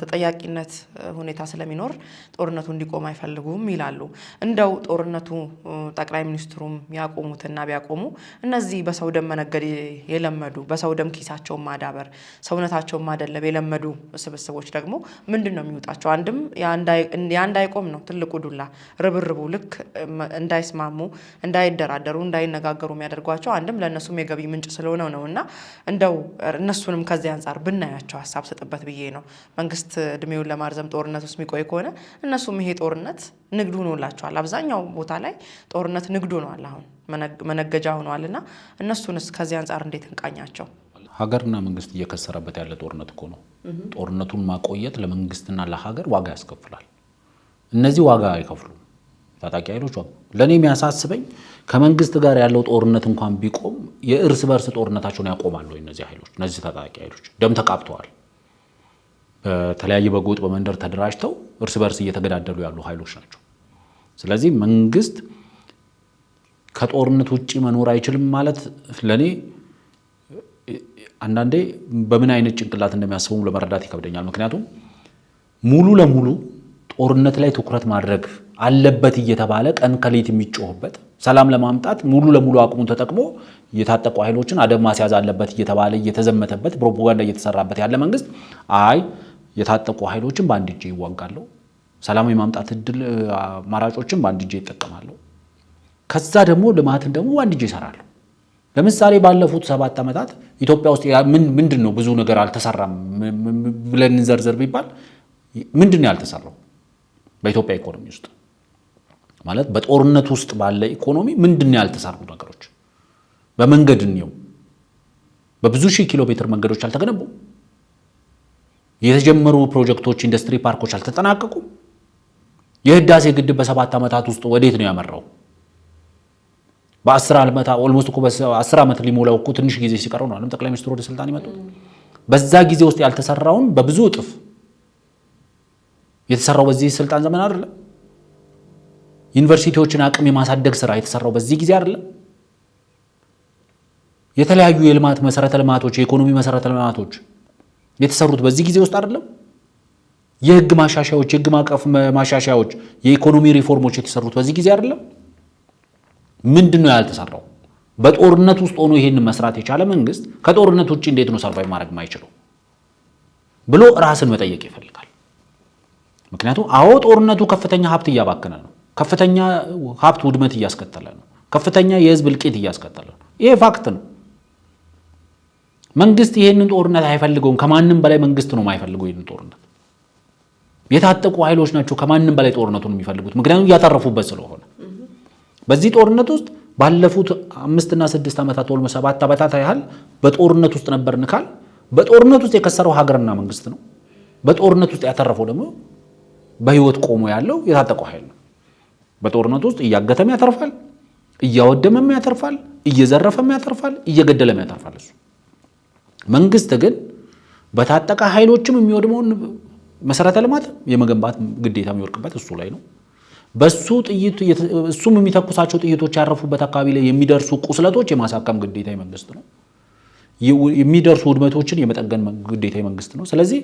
[SPEAKER 1] ተጠያቂነት ሁኔታ ስለሚኖር ጦርነቱ እንዲቆም አይፈልጉም ይላሉ። እንደው ጦርነቱ ጠቅላይ ሚኒስትሩም ያቆሙትና ቢያቆሙ እነዚህ በሰው ደም መነገድ የለመዱ በሰው ደም ኪሳቸውን ማዳበር ሰውነታቸውን ማደለብ የለመዱ ስብስቦች ደግሞ ምንድን ነው የሚወጣቸው? አንድም እንዳይቆም ነው ትልቁ ዱላ ርብርቡ። ልክ እንዳይስማሙ፣ እንዳይደራደሩ፣ እንዳይነጋገሩ የሚያደርጓቸው አንድም ለእነሱም የገቢ ምንጭ ስለሆነ ነውና እንደው እነሱንም ከዚህ አንጻር ብናያቸው ሀሳብ ስጥበት ብዬ ነው። መንግስት እድሜውን ለማርዘም ጦርነት ውስጥ የሚቆይ ከሆነ እነሱም ይሄ ጦርነት ንግድ ሆኖላቸዋል። አብዛኛው ቦታ ላይ ጦርነት ንግድ ሆኗል፣ አሁን መነገጃ ሆኗልና እነሱንስ ከዚህ አንጻር እንዴት እንቃኛቸው?
[SPEAKER 2] ሀገርና መንግስት እየከሰረበት ያለ ጦርነት እኮ ነው። ጦርነቱን ማቆየት ለመንግስትና ለሀገር ዋጋ ያስከፍላል። እነዚህ ዋጋ አይከፍሉም ታጣቂ ኃይሎች። ለእኔ የሚያሳስበኝ ከመንግስት ጋር ያለው ጦርነት እንኳን ቢቆም የእርስ በርስ ጦርነታቸውን ያቆማሉ። እነዚህ ኃይሎች እነዚህ ታጣቂ ኃይሎች ደም ተቃብተዋል። በተለያየ በጎጥ በመንደር ተደራጅተው እርስ በርስ እየተገዳደሉ ያሉ ኃይሎች ናቸው። ስለዚህ መንግስት ከጦርነት ውጪ መኖር አይችልም ማለት ለእኔ አንዳንዴ በምን አይነት ጭንቅላት እንደሚያስበው ለመረዳት ይከብደኛል። ምክንያቱም ሙሉ ለሙሉ ጦርነት ላይ ትኩረት ማድረግ አለበት እየተባለ ቀን ከሌት የሚጮህበት ሰላም ለማምጣት ሙሉ ለሙሉ አቅሙን ተጠቅሞ የታጠቁ ኃይሎችን አደብ ማስያዝ አለበት እየተባለ እየተዘመተበት ፕሮፓጋንዳ እየተሰራበት ያለ መንግስት አይ የታጠቁ ኃይሎችን በአንድ እጄ ይዋጋለሁ፣ ሰላም የማምጣት እድል አማራጮችን በአንድ እጄ ይጠቀማለሁ፣ ከዛ ደግሞ ልማትን ደግሞ በአንድ እጄ ይሰራለሁ። ለምሳሌ ባለፉት 7 ዓመታት ኢትዮጵያ ውስጥ ምንድን ነው ብዙ ነገር አልተሰራም ብለን እንዘርዘር ቢባል ምንድን ነው ያልተሰራው? በኢትዮጵያ ኢኮኖሚ ውስጥ ማለት በጦርነት ውስጥ ባለ ኢኮኖሚ ምንድን ነው ያልተሰሩ ነገሮች? በመንገድ ነው በብዙ ሺህ ኪሎ ሜትር መንገዶች አልተገነቡም። የተጀመሩ ፕሮጀክቶች ኢንዱስትሪ ፓርኮች አልተጠናቀቁም። የህዳሴ ግድብ በ7 ዓመታት ውስጥ ወዴት ነው ያመራው? በ10 ዓመት ኦልሞስት እኮ በ10 ዓመት ሊሞላው እኮ ትንሽ ጊዜ ሲቀረው ነው ጠቅላይ ሚኒስትሩ ወደ ስልጣን ይመጡት። በዛ ጊዜ ውስጥ ያልተሰራውን በብዙ እጥፍ የተሰራው በዚህ ስልጣን ዘመን አይደለም። ዩኒቨርሲቲዎችን አቅም የማሳደግ ስራ የተሰራው በዚህ ጊዜ አይደለም። የተለያዩ የልማት መሰረተ ልማቶች የኢኮኖሚ መሰረተ ልማቶች የተሰሩት በዚህ ጊዜ ውስጥ አይደለም። የህግ ማሻሻያዎች የህግ ማዕቀፍ ማሻሻያዎች የኢኮኖሚ ሪፎርሞች የተሰሩት በዚህ ጊዜ አይደለም። ምንድነው ያልተሰራው? በጦርነት ውስጥ ሆኖ ይሄን መስራት የቻለ መንግስት ከጦርነት ውጪ እንዴት ነው ሰርቫይቭ ማድረግ የማይችለው ብሎ ራስን መጠየቅ ይፈልጋል። ምክንያቱም አዎ ጦርነቱ ከፍተኛ ሀብት እያባከነ ነው፣ ከፍተኛ ሀብት ውድመት እያስከተለ ነው፣ ከፍተኛ የህዝብ እልቂት እያስከተለ ነው። ይሄ ፋክት ነው። መንግስት ይሄንን ጦርነት አይፈልገውም። ከማንም በላይ መንግስት ነው የማይፈልገው ይሄንን ጦርነት። የታጠቁ ኃይሎች ናቸው ከማንም በላይ ጦርነቱን የሚፈልጉት፣ ምክንያቱም እያተረፉበት ስለሆነ። በዚህ ጦርነት ውስጥ ባለፉት 5 እና 6 ዓመታት ወልሞ 7 ዓመታት ያህል በጦርነት ውስጥ ነበርን ካል በጦርነት ውስጥ የከሰረው ሀገርና መንግስት ነው። በጦርነት ውስጥ ያተረፈው ደግሞ በህይወት ቆሞ ያለው የታጠቀው ኃይል ነው። በጦርነት ውስጥ እያገተም ያተርፋል፣ እያወደመም ያተርፋል፣ እየዘረፈም ያተርፋል፣ እየገደለም ያተርፋል እሱ። መንግስት ግን በታጠቀ ኃይሎችም የሚወድመውን መሰረተ ልማት የመገንባት ግዴታ የሚወርቅበት እሱ ላይ ነው። በሱ ጥይት እሱም የሚተኩሳቸው ጥይቶች ያረፉበት አካባቢ ላይ የሚደርሱ ቁስለቶች የማሳከም ግዴታ መንግስት ነው። የሚደርሱ ውድመቶችን የመጠገን ግዴታ መንግስት ነው። ስለዚህ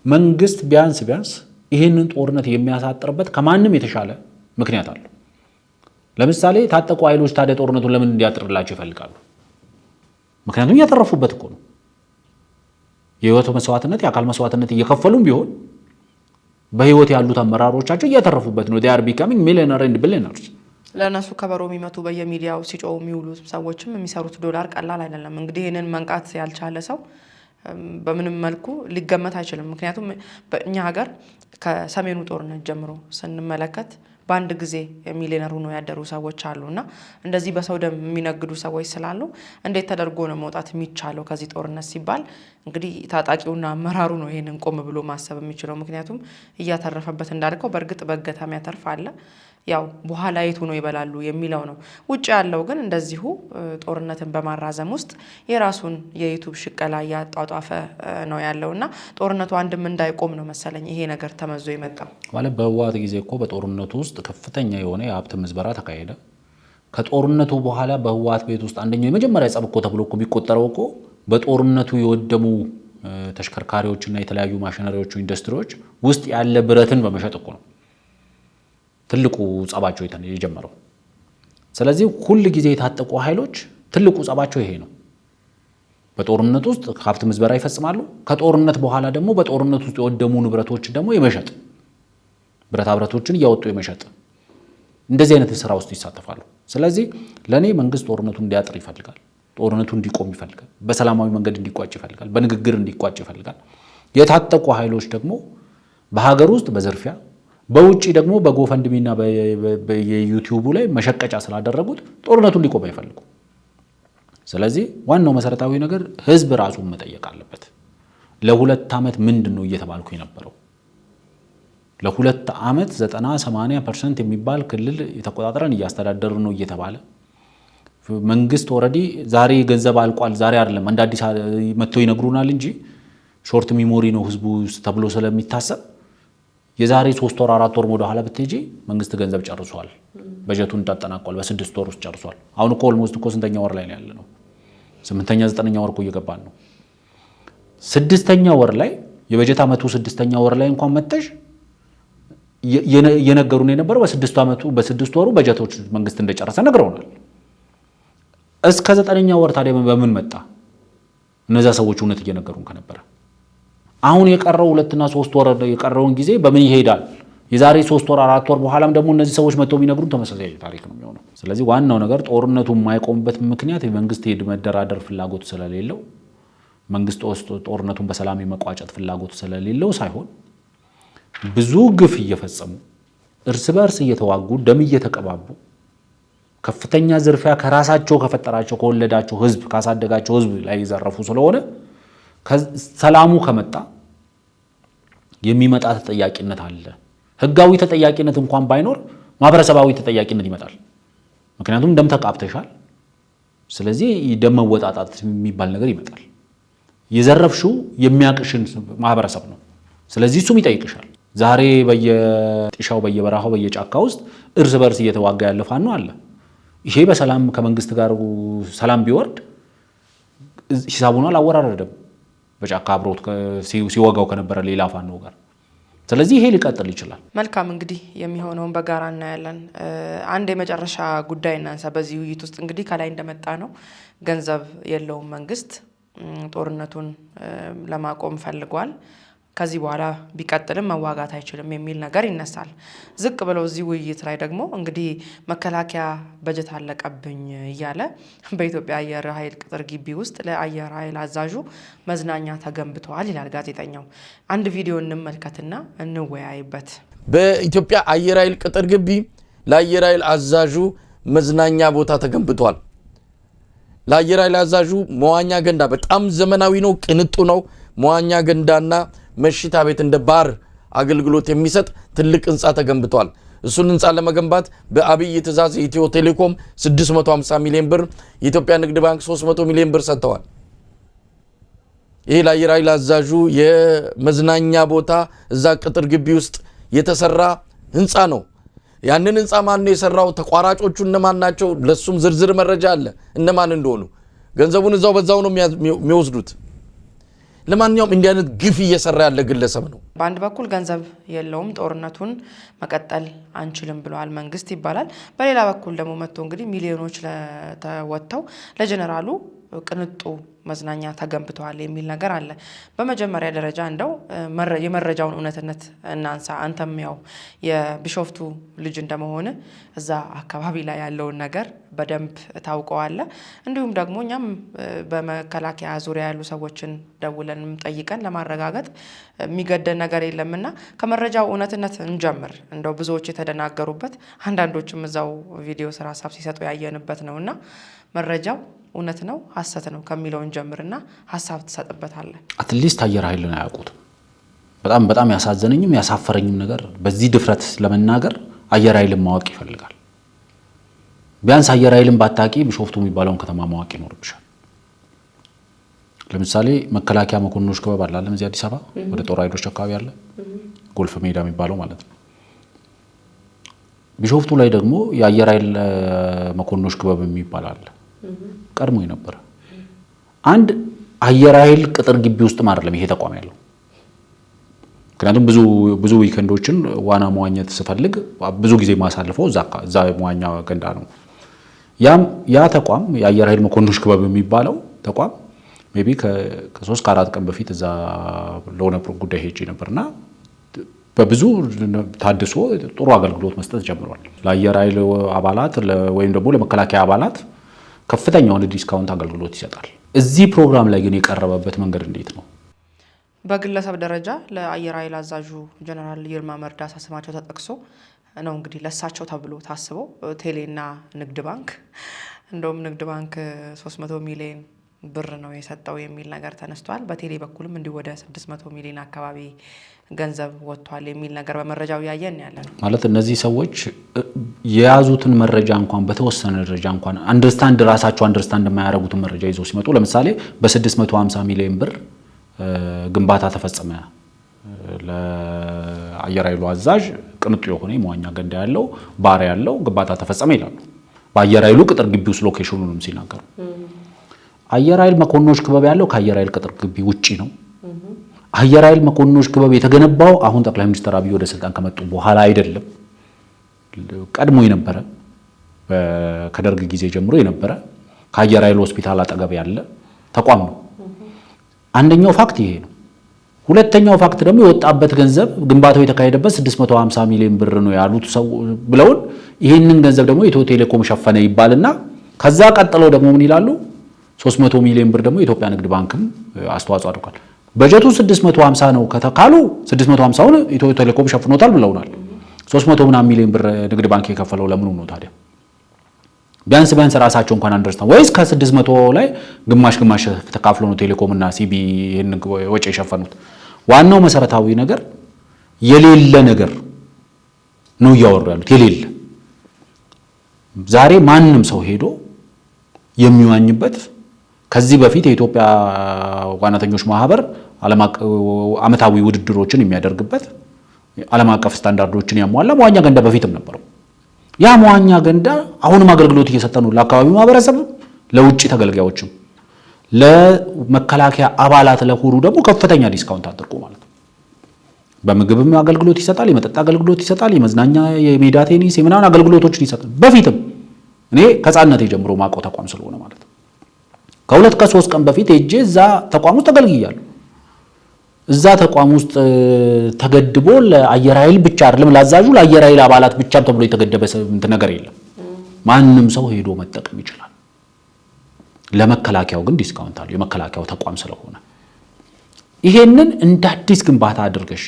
[SPEAKER 2] መንግስት ቢያንስ ይህንን ጦርነት የሚያሳጥርበት ከማንም የተሻለ ምክንያት አለው። ለምሳሌ ታጠቁ ኃይሎች ታዲያ ጦርነቱን ለምን እንዲያጥርላቸው ይፈልጋሉ? ምክንያቱም እያተረፉበት እኮ ነው። የህይወት መስዋዕትነት የአካል መስዋዕትነት እየከፈሉም ቢሆን በህይወት ያሉት አመራሮቻቸው እያተረፉበት ነው። they are becoming millionaires and billionaires።
[SPEAKER 1] ለነሱ ከበሮ የሚመቱ በየሚዲያው ሲጮው የሚውሉ ሰዎችም የሚሰሩት ዶላር ቀላል አይደለም። እንግዲህ ይሄንን መንቃት ያልቻለ ሰው በምንም መልኩ ሊገመት አይችልም። ምክንያቱም በእኛ ሀገር ከሰሜኑ ጦርነት ጀምሮ ስንመለከት በአንድ ጊዜ ሚሊዮነር ሆኖ ያደሩ ሰዎች አሉና እንደዚህ በሰው ደም የሚነግዱ ሰዎች ስላሉ እንዴት ተደርጎ ነው መውጣት የሚቻለው ከዚህ ጦርነት ሲባል እንግዲህ ታጣቂውና አመራሩ ነው ይሄንን ቆም ብሎ ማሰብ የሚችለው። ምክንያቱም እያተረፈበት እንዳልከው በእርግጥ በገታም ያተርፍ አለ፣ ያው በኋላ የቱ ነው ይበላሉ የሚለው ነው። ውጭ ያለው ግን እንደዚሁ ጦርነትን በማራዘም ውስጥ የራሱን የዩቲዩብ ሽቀላ እያጧጧፈ ነው ያለውና ጦርነቱ አንድም እንዳይቆም ነው መሰለኝ ይሄ ነገር ተመዞ የመጣው።
[SPEAKER 2] ማለት በህወሓት ጊዜ እኮ በጦርነቱ ውስጥ ከፍተኛ የሆነ የሀብት ምዝበራ ተካሄደ። ከጦርነቱ በኋላ በህወሓት ቤት ውስጥ አንደኛው የመጀመሪያ ጸብ እኮ ተብሎ እኮ ቢቆጠረው እኮ በጦርነቱ የወደሙ ተሽከርካሪዎችና የተለያዩ ማሽነሪዎች ኢንዱስትሪዎች ውስጥ ያለ ብረትን በመሸጥ እኮ ነው ትልቁ ጸባቸው የጀመረው። ስለዚህ ሁሉ ጊዜ የታጠቁ ኃይሎች ትልቁ ጸባቸው ይሄ ነው። በጦርነት ውስጥ ሀብት ምዝበራ ይፈጽማሉ። ከጦርነት በኋላ ደግሞ በጦርነት ውስጥ የወደሙ ንብረቶችን ደግሞ የመሸጥ ብረታ ብረቶችን እያወጡ የመሸጥ እንደዚህ አይነት ስራ ውስጥ ይሳተፋሉ። ስለዚህ ለኔ መንግስት ጦርነቱን እንዲያጥር ይፈልጋል። ጦርነቱ እንዲቆም ይፈልጋል። በሰላማዊ መንገድ እንዲቋጭ ይፈልጋል። በንግግር እንዲቋጭ ይፈልጋል። የታጠቁ ኃይሎች ደግሞ በሀገር ውስጥ በዝርፊያ በውጪ ደግሞ በጎፈንድሚና በዩቲዩቡ ላይ መሸቀጫ ስላደረጉት ጦርነቱን እንዲቆም አይፈልጉ። ስለዚህ ዋናው መሰረታዊ ነገር ህዝብ ራሱን መጠየቅ አለበት። ለሁለት ዓመት ምንድነው እየተባልኩ የነበረው? ለሁለት ዓመት 90-80% የሚባል ክልል የተቆጣጠረን እያስተዳደሩ ነው እየተባለ መንግስት ኦሬዲ ዛሬ ገንዘብ አልቋል ዛሬ አይደለም እንደ አዲስ መጥተው ይነግሩናል እንጂ ሾርት ሚሞሪ ነው ህዝቡ ተብሎ ስለሚታሰብ የዛሬ 3 ወር 4 ወር ወደ ኋላ ብትሄጂ መንግስት ገንዘብ ጨርሷል። በጀቱን ተጠናቋል። በ6 ወር ውስጥ ጨርሷል። አሁን እኮ ኦልሞስት እኮ ስንተኛ ወር ላይ ነው ያለነው? 8ኛ 9ኛ ወር እኮ እየገባን ነው። 6ኛ ወር ላይ የበጀት ዓመቱ 6ኛ ወር ላይ እንኳን መጥተሽ የነገሩን የነበረው በ6 ወሩ በጀቶች መንግስት እንደጨረሰ ነግረውናል። እስከ 9ኛ ወር ታዲያ በምን መጣ? እነዛ ሰዎች እውነት እየነገሩን ከነበረ አሁን የቀረው 2 እና 3 ወር የቀረውን ጊዜ በምን ይሄዳል? የዛሬ 3 ወር 4 ወር በኋላም ደግሞ እነዚህ ሰዎች መጥተው የሚነግሩን ተመሳሳይ ታሪክ ነው የሚሆነው። ስለዚህ ዋናው ነገር ጦርነቱ የማይቆምበት ምክንያት የመንግስት መደራደር ፍላጎት ስለሌለው መንግስት ጦርነቱን በሰላም የመቋጨት ፍላጎት ስለሌለው ሳይሆን ብዙ ግፍ እየፈጸሙ እርስ በርስ እየተዋጉ ደም እየተቀባቡ ከፍተኛ ዝርፊያ ከራሳቸው ከፈጠራቸው ከወለዳቸው ህዝብ ካሳደጋቸው ህዝብ ላይ ይዘረፉ ስለሆነ ሰላሙ ከመጣ የሚመጣ ተጠያቂነት አለ። ህጋዊ ተጠያቂነት እንኳን ባይኖር ማህበረሰባዊ ተጠያቂነት ይመጣል። ምክንያቱም ደም ተቃብተሻል። ስለዚህ ደም መወጣጣት የሚባል ነገር ይመጣል። የዘረፍሽው የሚያቅሽን ማህበረሰብ ነው። ስለዚህ እሱም ይጠይቅሻል። ዛሬ በየጥሻው በየበረሃው በየጫካ ውስጥ እርስ በርስ እየተዋጋ ያለ ፋኖ አለ። ይሄ በሰላም ከመንግስት ጋር ሰላም ቢወርድ ሂሳቡን አላወራረደም በጫካ አብሮት ሲወጋው ከነበረ ሌላ ፋኖ ጋር። ስለዚህ ይሄ ሊቀጥል ይችላል።
[SPEAKER 1] መልካም እንግዲህ የሚሆነውን በጋራ እናያለን። አንድ የመጨረሻ ጉዳይ እናንሳ በዚህ ውይይት ውስጥ እንግዲህ ከላይ እንደመጣ ነው ገንዘብ የለውም መንግስት ጦርነቱን ለማቆም ፈልጓል። ከዚህ በኋላ ቢቀጥልም መዋጋት አይችልም የሚል ነገር ይነሳል። ዝቅ ብለው እዚህ ውይይት ላይ ደግሞ እንግዲህ መከላከያ በጀት አለቀብኝ እያለ በኢትዮጵያ አየር ኃይል ቅጥር ግቢ ውስጥ ለአየር ኃይል አዛዡ መዝናኛ ተገንብተዋል ይላል ጋዜጠኛው። አንድ ቪዲዮ እንመልከትና እንወያይበት።
[SPEAKER 3] በኢትዮጵያ አየር ኃይል ቅጥር ግቢ ለአየር ኃይል አዛዡ መዝናኛ ቦታ ተገንብቷል። ለአየር ኃይል አዛዡ መዋኛ ገንዳ በጣም ዘመናዊ ነው፣ ቅንጡ ነው። መዋኛ ገንዳና መሽታ ቤት እንደ ባር አገልግሎት የሚሰጥ ትልቅ ህንፃ ተገንብቷል። እሱን ህንፃ ለመገንባት በአብይ ትዕዛዝ ኢትዮ ቴሌኮም 650 ሚሊዮን ብር፣ የኢትዮጵያ ንግድ ባንክ 300 ሚሊዮን ብር ሰጥተዋል። ይሄ ለአየር ኃይል አዛዡ የመዝናኛ ቦታ እዛ ቅጥር ግቢ ውስጥ የተሰራ ህንፃ ነው። ያንን ህንፃ ማን ነው የሰራው? ተቋራጮቹ እነማን ናቸው? ለሱም ዝርዝር መረጃ አለ እነማን እንደሆኑ። ገንዘቡን እዛው በዛው ነው የሚወስዱት። ለማንኛውም እንዲህ አይነት ግፍ እየሰራ ያለ ግለሰብ ነው።
[SPEAKER 1] በአንድ በኩል ገንዘብ የለውም ጦርነቱን መቀጠል አንችልም ብለዋል መንግስት ይባላል። በሌላ በኩል ደግሞ መጥቶ እንግዲህ ሚሊዮኖች ለተወጣው ለጀነራሉ ቅንጡ መዝናኛ ተገንብተዋል የሚል ነገር አለ። በመጀመሪያ ደረጃ እንደው የመረጃውን እውነትነት እናንሳ። አንተም ያው የቢሾፍቱ ልጅ እንደመሆን እዛ አካባቢ ላይ ያለውን ነገር በደንብ ታውቀዋለህ። እንዲሁም ደግሞ እኛም በመከላከያ ዙሪያ ያሉ ሰዎችን ደውለንም ጠይቀን ለማረጋገጥ የሚገደን ነገር የለምና ከመረጃው እውነትነት እንጀምር። እንደው ብዙዎች የተደናገሩበት አንዳንዶችም እዛው ቪዲዮ ስራ ሀሳብ ሲሰጡ ያየንበት ነውና መረጃው እውነት ነው ሐሰት ነው ከሚለውን ጀምርና ሐሳብ ትሰጥበታለህ።
[SPEAKER 2] አትሊስት አየር ኃይልን አያውቁትም። በጣም ያሳዘነኝም ያሳፈረኝም ነገር በዚህ ድፍረት ለመናገር አየር ኃይልን ማወቅ ይፈልጋል። ቢያንስ አየር ኃይልን ባታቂ ቢሾፍቱ የሚባለውን ከተማ ማወቅ ይኖርብሻል። ለምሳሌ መከላከያ መኮንኖች ክበብ አለ እዚህ አዲስ አበባ ወደ ጦር ኃይሎች አካባቢ አለ ጎልፍ ሜዳ የሚባለው ማለት ነው። ቢሾፍቱ ላይ ደግሞ የአየር ኃይል መኮንኖች ክበብ የሚባል አለ ቀድሞ የነበረ አንድ አየር ኃይል ቅጥር ግቢ ውስጥ አይደለም ይሄ ተቋም ያለው። ምክንያቱም ብዙ ዊኬንዶችን ዋና መዋኘት ስፈልግ ብዙ ጊዜ ማሳልፈው እዛ መዋኛ ገንዳ ነው። ያ ተቋም የአየር ኃይል መኮንኖች ክበብ የሚባለው ተቋም ሜቢ ከ3 ከ4 ቀን በፊት እዛ ለሆነ ጉዳይ ሄጄ ነበርና በብዙ ታድሶ ጥሩ አገልግሎት መስጠት ጀምሯል። ለአየር ኃይል አባላት ወይም ደግሞ ለመከላከያ አባላት ከፍተኛ የሆነ ዲስካውንት አገልግሎት ይሰጣል። እዚህ ፕሮግራም ላይ ግን የቀረበበት መንገድ እንዴት ነው?
[SPEAKER 1] በግለሰብ ደረጃ ለአየር ኃይል አዛዡ ጀነራል ይልማ መርዳሳ ስማቸው ተጠቅሶ ነው እንግዲህ ለሳቸው ተብሎ ታስበው ቴሌና ንግድ ባንክ እንደውም ንግድ ባንክ 300 ሚሊዮን ብር ነው የሰጠው የሚል ነገር ተነስቷል። በቴሌ በኩልም እንዲሁ ወደ 600 ሚሊዮን አካባቢ ገንዘብ ወጥቷል የሚል ነገር በመረጃው ያየን ያለን
[SPEAKER 2] ማለት እነዚህ ሰዎች የያዙትን መረጃ እንኳን በተወሰነ ደረጃ እንኳን ራሳቸው አንደርስታንድ የማያደርጉትን መረጃ ይዘው ሲመጡ ለምሳሌ በ650 ሚሊዮን ብር ግንባታ ተፈጸመ ለአየር ኃይሉ አዛዥ ቅንጡ የሆነ የመዋኛ ገንዳ ያለው ባር ያለው ግንባታ ተፈጸመ ይላሉ። በአየር ኃይሉ ቅጥር ግቢ ውስጥ ሎኬሽኑንም ሲናገሩ አየር ኃይል መኮንኖች ክበብ ያለው ከአየር ኃይል ቅጥር ግቢ ውጪ ነው። አየር ኃይል መኮንኖች ክበብ የተገነባው አሁን ጠቅላይ ሚኒስትር አብይ ወደ ስልጣን ከመጡ በኋላ አይደለም። ቀድሞ የነበረ ከደርግ ጊዜ ጀምሮ የነበረ ከአየር ኃይል ሆስፒታል አጠገብ ያለ ተቋም ነው። አንደኛው ፋክት ይሄ ነው። ሁለተኛው ፋክት ደግሞ የወጣበት ገንዘብ ግንባታው የተካሄደበት 650 ሚሊዮን ብር ነው ያሉት ሰው ብለውን ይሄንን ገንዘብ ደግሞ ኢትዮ ቴሌኮም ሸፈነ ይባልና ከዛ ቀጥለው ደግሞ ምን ይላሉ? 300 ሚሊዮን ብር ደግሞ የኢትዮጵያ ንግድ ባንክም አስተዋጽኦ አድርጓል። በጀቱ 650 ነው ከተካሉ 650ውን ኢትዮ ቴሌኮም ሸፍኖታል ብለውናል። 300 ምናምን ሚሊዮን ብር ንግድ ባንክ የከፈለው ለምን ነው ታዲያ? ቢያንስ ራሳቸው እንኳን አንደርስታንድ ወይስ ከ600 ላይ ግማሽ ተካፍሎ ነው ቴሌኮም እና ሲቢ ይሄን ወጪ የሸፈኑት? ዋናው መሰረታዊ ነገር የሌለ ነገር ነው እያወሩ ያሉት የሌለ። ዛሬ ማንም ሰው ሄዶ የሚዋኝበት ከዚህ በፊት የኢትዮጵያ ዋናተኞች ማህበር ዓመታዊ ውድድሮችን የሚያደርግበት ዓለም አቀፍ ስታንዳርዶችን ያሟላ መዋኛ ገንዳ በፊትም ነበረው። ያ መዋኛ ገንዳ አሁንም አገልግሎት እየሰጠ ነው ለአካባቢው ማህበረሰብ፣ ለውጭ ተገልጋዮችም፣ ለመከላከያ አባላት ለሁሉ ደግሞ ከፍተኛ ዲስካውንት አድርጎ ማለት ነው። በምግብም አገልግሎት ይሰጣል፣ የመጠጥ አገልግሎት ይሰጣል፣ የመዝናኛ የሜዳ ቴኒስ የምናምን አገልግሎቶችን ይሰጣል። በፊትም እኔ ከህፃንነቴ ጀምሮ ማውቀው ተቋም ስለሆነ ማለት ነው። ከ2 ከ3 ቀን በፊት ሄጄ እዛ ተቋም ውስጥ ተገልግያለሁ። እዛ ተቋም ውስጥ ተገድቦ ለአየር ኃይል ብቻ አይደለም ለአዛዡ ለአየር ኃይል አባላት ብቻ ተብሎ የተገደበ ነገር የለም። ማንም ሰው ሄዶ መጠቀም ይችላል። ለመከላከያው ግን ዲስካውንት አለው፣ የመከላከያው ተቋም ስለሆነ። ይሄንን እንደ አዲስ ግንባታ አድርገሽ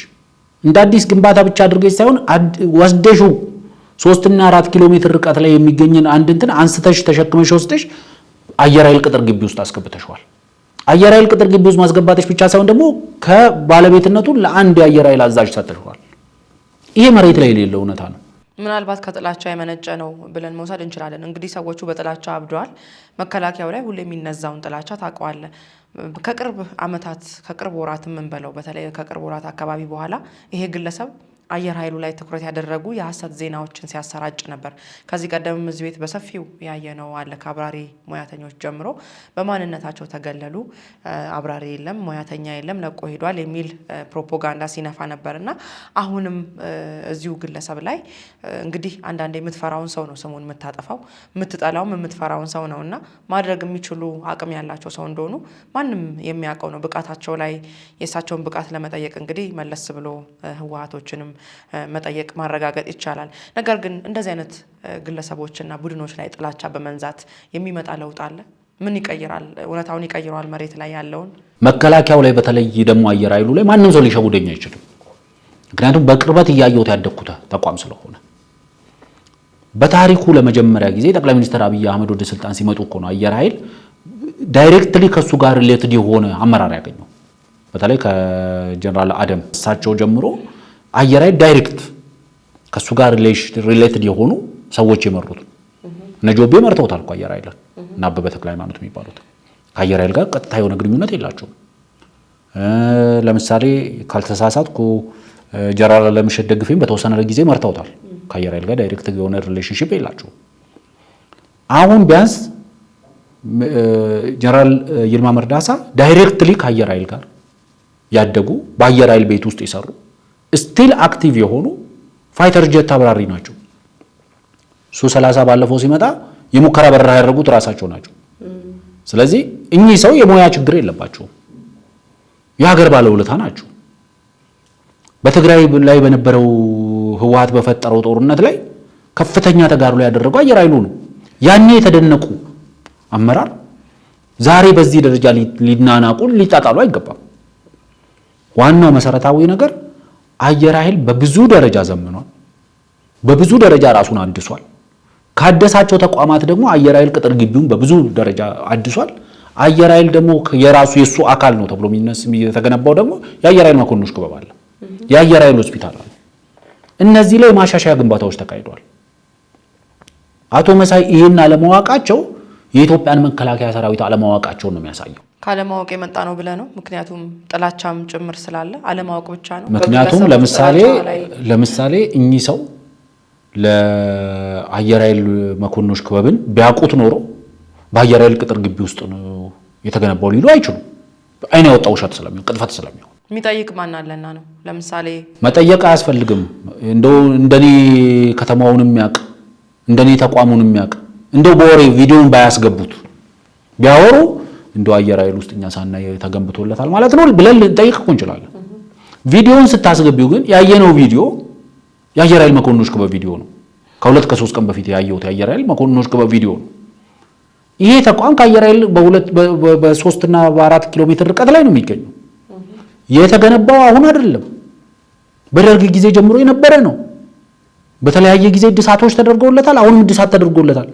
[SPEAKER 2] እንደ አዲስ ግንባታ ብቻ አድርገሽ ሳይሆን ወስደሽ 3 እና 4 ኪሎ ሜትር ርቀት ላይ የሚገኝን አንድ እንትን አንስተሽ ተሸክመሽ ወስደሽ አየር ኃይል ቅጥር ግቢ ውስጥ አስገብተሽዋል። አየር ኃይል ቅጥር ግቢ ውስጥ ማስገባተሽ ብቻ ሳይሆን ደግሞ ከባለቤትነቱ ለአንድ የአየር ኃይል አዛዥ ሰጥተሽዋል። ይሄ መሬት ላይ የሌለ እውነታ ነው።
[SPEAKER 1] ምናልባት ከጥላቻ የመነጨ ነው ብለን መውሰድ እንችላለን። እንግዲህ ሰዎቹ በጥላቻ አብደዋል። መከላከያው ላይ ሁሉ የሚነዛውን ጥላቻ ታውቀዋለህ። ከቅርብ ዓመታት ከቅርብ ወራት ምን በለው በተለይ ከቅርብ ወራት አካባቢ በኋላ ይሄ ግለሰብ አየር ኃይሉ ላይ ትኩረት ያደረጉ የሐሰት ዜናዎችን ሲያሰራጭ ነበር። ከዚህ ቀደም እዚህ ቤት በሰፊው ያየነው አለ። ከአብራሪ ሙያተኞች ጀምሮ በማንነታቸው ተገለሉ፣ አብራሪ የለም፣ ሙያተኛ የለም፣ ለቆ ሄዷል የሚል ፕሮፓጋንዳ ሲነፋ ነበርና አሁንም እዚሁ ግለሰብ ላይ እንግዲህ አንዳንዴ የምትፈራውን ሰው ነው ስሙን የምታጠፋው፣ የምትጠላውም የምትፈራውን ሰው ነውና ማድረግ የሚችሉ አቅም ያላቸው ሰው እንደሆኑ ማንም የሚያውቀው ነው። ብቃታቸው ላይ የእሳቸውን ብቃት ለመጠየቅ እንግዲህ መለስ ብሎ ህወሓቶችንም መጠየቅ ማረጋገጥ ይቻላል። ነገር ግን እንደዚህ አይነት ግለሰቦችና ቡድኖች ላይ ጥላቻ በመንዛት የሚመጣ ለውጥ አለ? ምን ይቀይራል? እውነታውን ይቀይረዋል? መሬት ላይ ያለውን
[SPEAKER 4] መከላከያው ላይ በተለይ ደግሞ አየር ኃይሉ ላይ ማንም ሰው ሊሸውደኝ አይችልም። ምክንያቱም በቅርበት እያየሁት ያደግኩት ተቋም ስለሆነ። በታሪኩ ለመጀመሪያ ጊዜ ጠቅላይ ሚኒስትር አብይ አህመድ ወደ ስልጣን ሲመጡ እኮ ነው አየር ኃይል ዳይሬክትሊ ከሱ ጋር ሪሌትድ የሆነ አመራር ያገኘው። በተለይ ከጀነራል አደም እሳቸው ጀምሮ አየር ኃይል ዳይሬክት ከሱ ጋር ሪሌትድ የሆኑ ሰዎች የመሩት ነጆቤ መርተውታል እኮ አየር ኃይል እና አበበ ተክለ ሃይማኖት የሚባሉት ከአየር ኃይል ጋር ቀጥታ የሆነ ግንኙነት የላቸውም። ለምሳሌ ካልተሳሳትኩ ጀነራል ለምሸት ደግፌም በተወሰነ ጊዜ መርተውታል። ከአየር ኃይል ጋር ዳይሬክት የሆነ ሪሌሽንሺፕ የላቸውም። አሁን ቢያንስ ጀነራል ይልማ መርዳሳ ዳይሬክትሊ ከአየር ኃይል ጋር ያደጉ በአየር ኃይል ቤት ውስጥ የሰሩ ስቲል አክቲቭ የሆኑ ፋይተር ጀት አብራሪ ናቸው። ሱ30 ባለፈው ሲመጣ የሙከራ በረራ ያደረጉት ራሳቸው ናቸው። ስለዚህ እኚህ ሰው የሙያ ችግር የለባቸውም። የሀገር ባለውለታ ናቸው። በትግራይ ላይ በነበረው ህወሓት በፈጠረው ጦርነት ላይ ከፍተኛ ተጋድሎ ያደረገው አየር ኃይሉ ነው። ያኔ የተደነቁ አመራር ዛሬ በዚህ ደረጃ ሊናናቁ ሊጣጣሉ አይገባም። ዋናው መሰረታዊ ነገር አየር ኃይል በብዙ ደረጃ ዘምኗል። በብዙ ደረጃ ራሱን አድሷል። ካደሳቸው ተቋማት ደግሞ አየር ኃይል ቅጥር ግቢውን በብዙ ደረጃ አድሷል። አየር ኃይል ደግሞ የሱ አካል ነው ተብሎ የተገነባው ደግሞ የአየር ኃይል መኮንኖች ክበብ አለ፣ የአየር ኃይል ሆስፒታል አለ። እነዚህ ላይ ማሻሻያ ግንባታዎች ተካሂደዋል። አቶ መሳይ ይህን አለማወቃቸው የኢትዮጵያን መከላከያ ሰራዊት አለማወቃቸው ነው የሚያሳየው።
[SPEAKER 1] ካለማወቅ የመጣ ነው ብለህ ነው? ምክንያቱም ጥላቻም ጭምር ስላለ አለማወቅ ብቻ ነው።
[SPEAKER 4] ምክንያቱም ለምሳሌ እኚህ ሰው ለአየር ኃይል መኮንኖች ክበብን ቢያውቁት ኖሮ በአየር ኃይል ቅጥር ግቢ ውስጥ ነው የተገነባው ሊሉ አይችሉም። አይን ያወጣው ውሸት ስለሚሆን ቅጥፈት ስለሚሆን
[SPEAKER 1] የሚጠይቅ ማን አለና ነው? ለምሳሌ
[SPEAKER 4] መጠየቅ አያስፈልግም። እንደው እንደኔ ከተማውን የሚያውቅ እንደኔ ተቋሙን የሚያውቅ እንደው በወሬ ቪዲዮን ባያስገቡት ቢያወሩ እንደው አየር ኃይል ውስጥ እኛ ሳናይ ተገንብቶለታል ማለት ነው ብለን ልንጠይቅ እንችላለን። ቪዲዮን ስታስገቢው ግን ያየነው ቪዲዮ የአየር ኃይል መኮንኖች ክበብ ቪዲዮ ነው። ከሁለት ከሶስት ቀን በፊት ያየሁት የአየር ኃይል መኮንኖች ክበብ ቪዲዮ ነው። ይሄ ተቋም ከአየር ኃይል በ3 እና በ4 ኪሎ ሜትር ርቀት ላይ ነው የሚገኘው። የተገነባው አሁን አይደለም፣ በደርግ ጊዜ ጀምሮ የነበረ ነው። በተለያየ ጊዜ እድሳቶች ተደርገውለታል። አሁንም እድሳት ተደርጎለታል።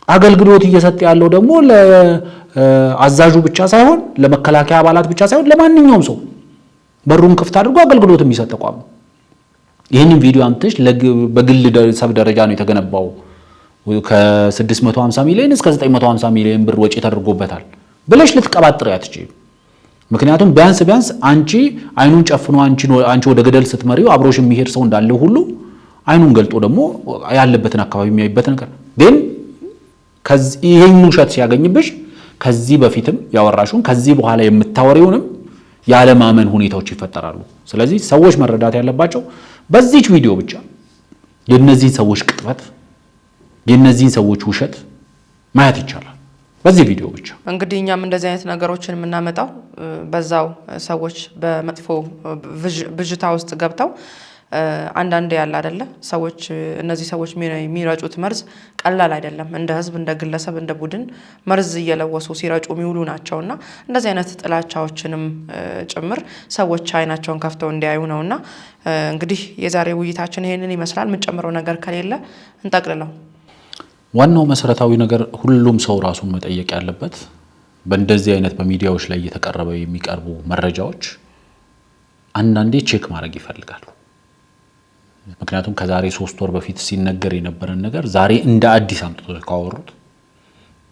[SPEAKER 4] አገልግሎት እየሰጠ ያለው ደግሞ ለአዛዡ ብቻ ሳይሆን ለመከላከያ አባላት ብቻ ሳይሆን ለማንኛውም ሰው በሩን ክፍት አድርጎ አገልግሎት የሚሰጥ ተቋም ነው። ይህንን ቪዲዮ አምጥተሽ በግል ሰብ ደረጃ ነው የተገነባው። ከ650 ሚሊዮን እስከ 950 ሚሊዮን ብር ወጪ ተደርጎበታል ብለሽ ልትቀባጥሪ አትችይም። ምክንያቱም ቢያንስ አንቺ አይኑን ጨፍኖ አንቺ ወደ ገደል ስትመሪው አብሮሽ የሚሄድ ሰው እንዳለ ሁሉ አይኑን ገልጦ ደግሞ ያለበትን አካባቢ የሚያይበት ነገር ግን ይሄን ውሸት ሲያገኝብሽ ከዚህ በፊትም ያወራሹን ከዚህ በኋላ የምታወሪውንም ያለማመን ሁኔታዎች ይፈጠራሉ። ስለዚህ ሰዎች መረዳት ያለባቸው በዚህ ቪዲዮ ብቻ የነዚህ ሰዎች ቅጥበት የነዚህ ሰዎች ውሸት ማየት ይቻላል። በዚህ ቪዲዮ ብቻ እንግዲህ እኛም እንደዚህ አይነት ነገሮችን የምናመጣው በዛው ሰዎች በመጥፎ ብዥታ ውስጥ ገብተው አንዳንዴ ያለ አይደለ ሰዎች እነዚህ ሰዎች የሚረጩት መርዝ ቀላል አይደለም። እንደ ህዝብ፣ እንደ ግለሰብ፣ እንደ ቡድን መርዝ እየለወሱ ሲረጩ የሚውሉ ናቸውና እንደዚህ አይነት ጥላቻዎችንም ጭምር ሰዎች አይናቸውን ከፍተው እንዲያዩ ነውና እንግዲህ የዛሬ ውይይታችን ይሄንን ይመስላል። ምን ጨምረው ነገር ከሌለ እንጠቅልለው። ዋናው መሰረታዊ ነገር ሁሉም ሰው ራሱን መጠየቅ ያለበት በእንደዚህ አይነት በሚዲያዎች ላይ እየተቀረበ የሚቀርቡ መረጃዎች አንዳንዴ ቼክ ማድረግ ይፈልጋሉ። ምክንያቱም ከዛሬ 3 ወር በፊት ሲነገር የነበረን ነገር ዛሬ እንደ አዲስ አምጥቶ ካወሩት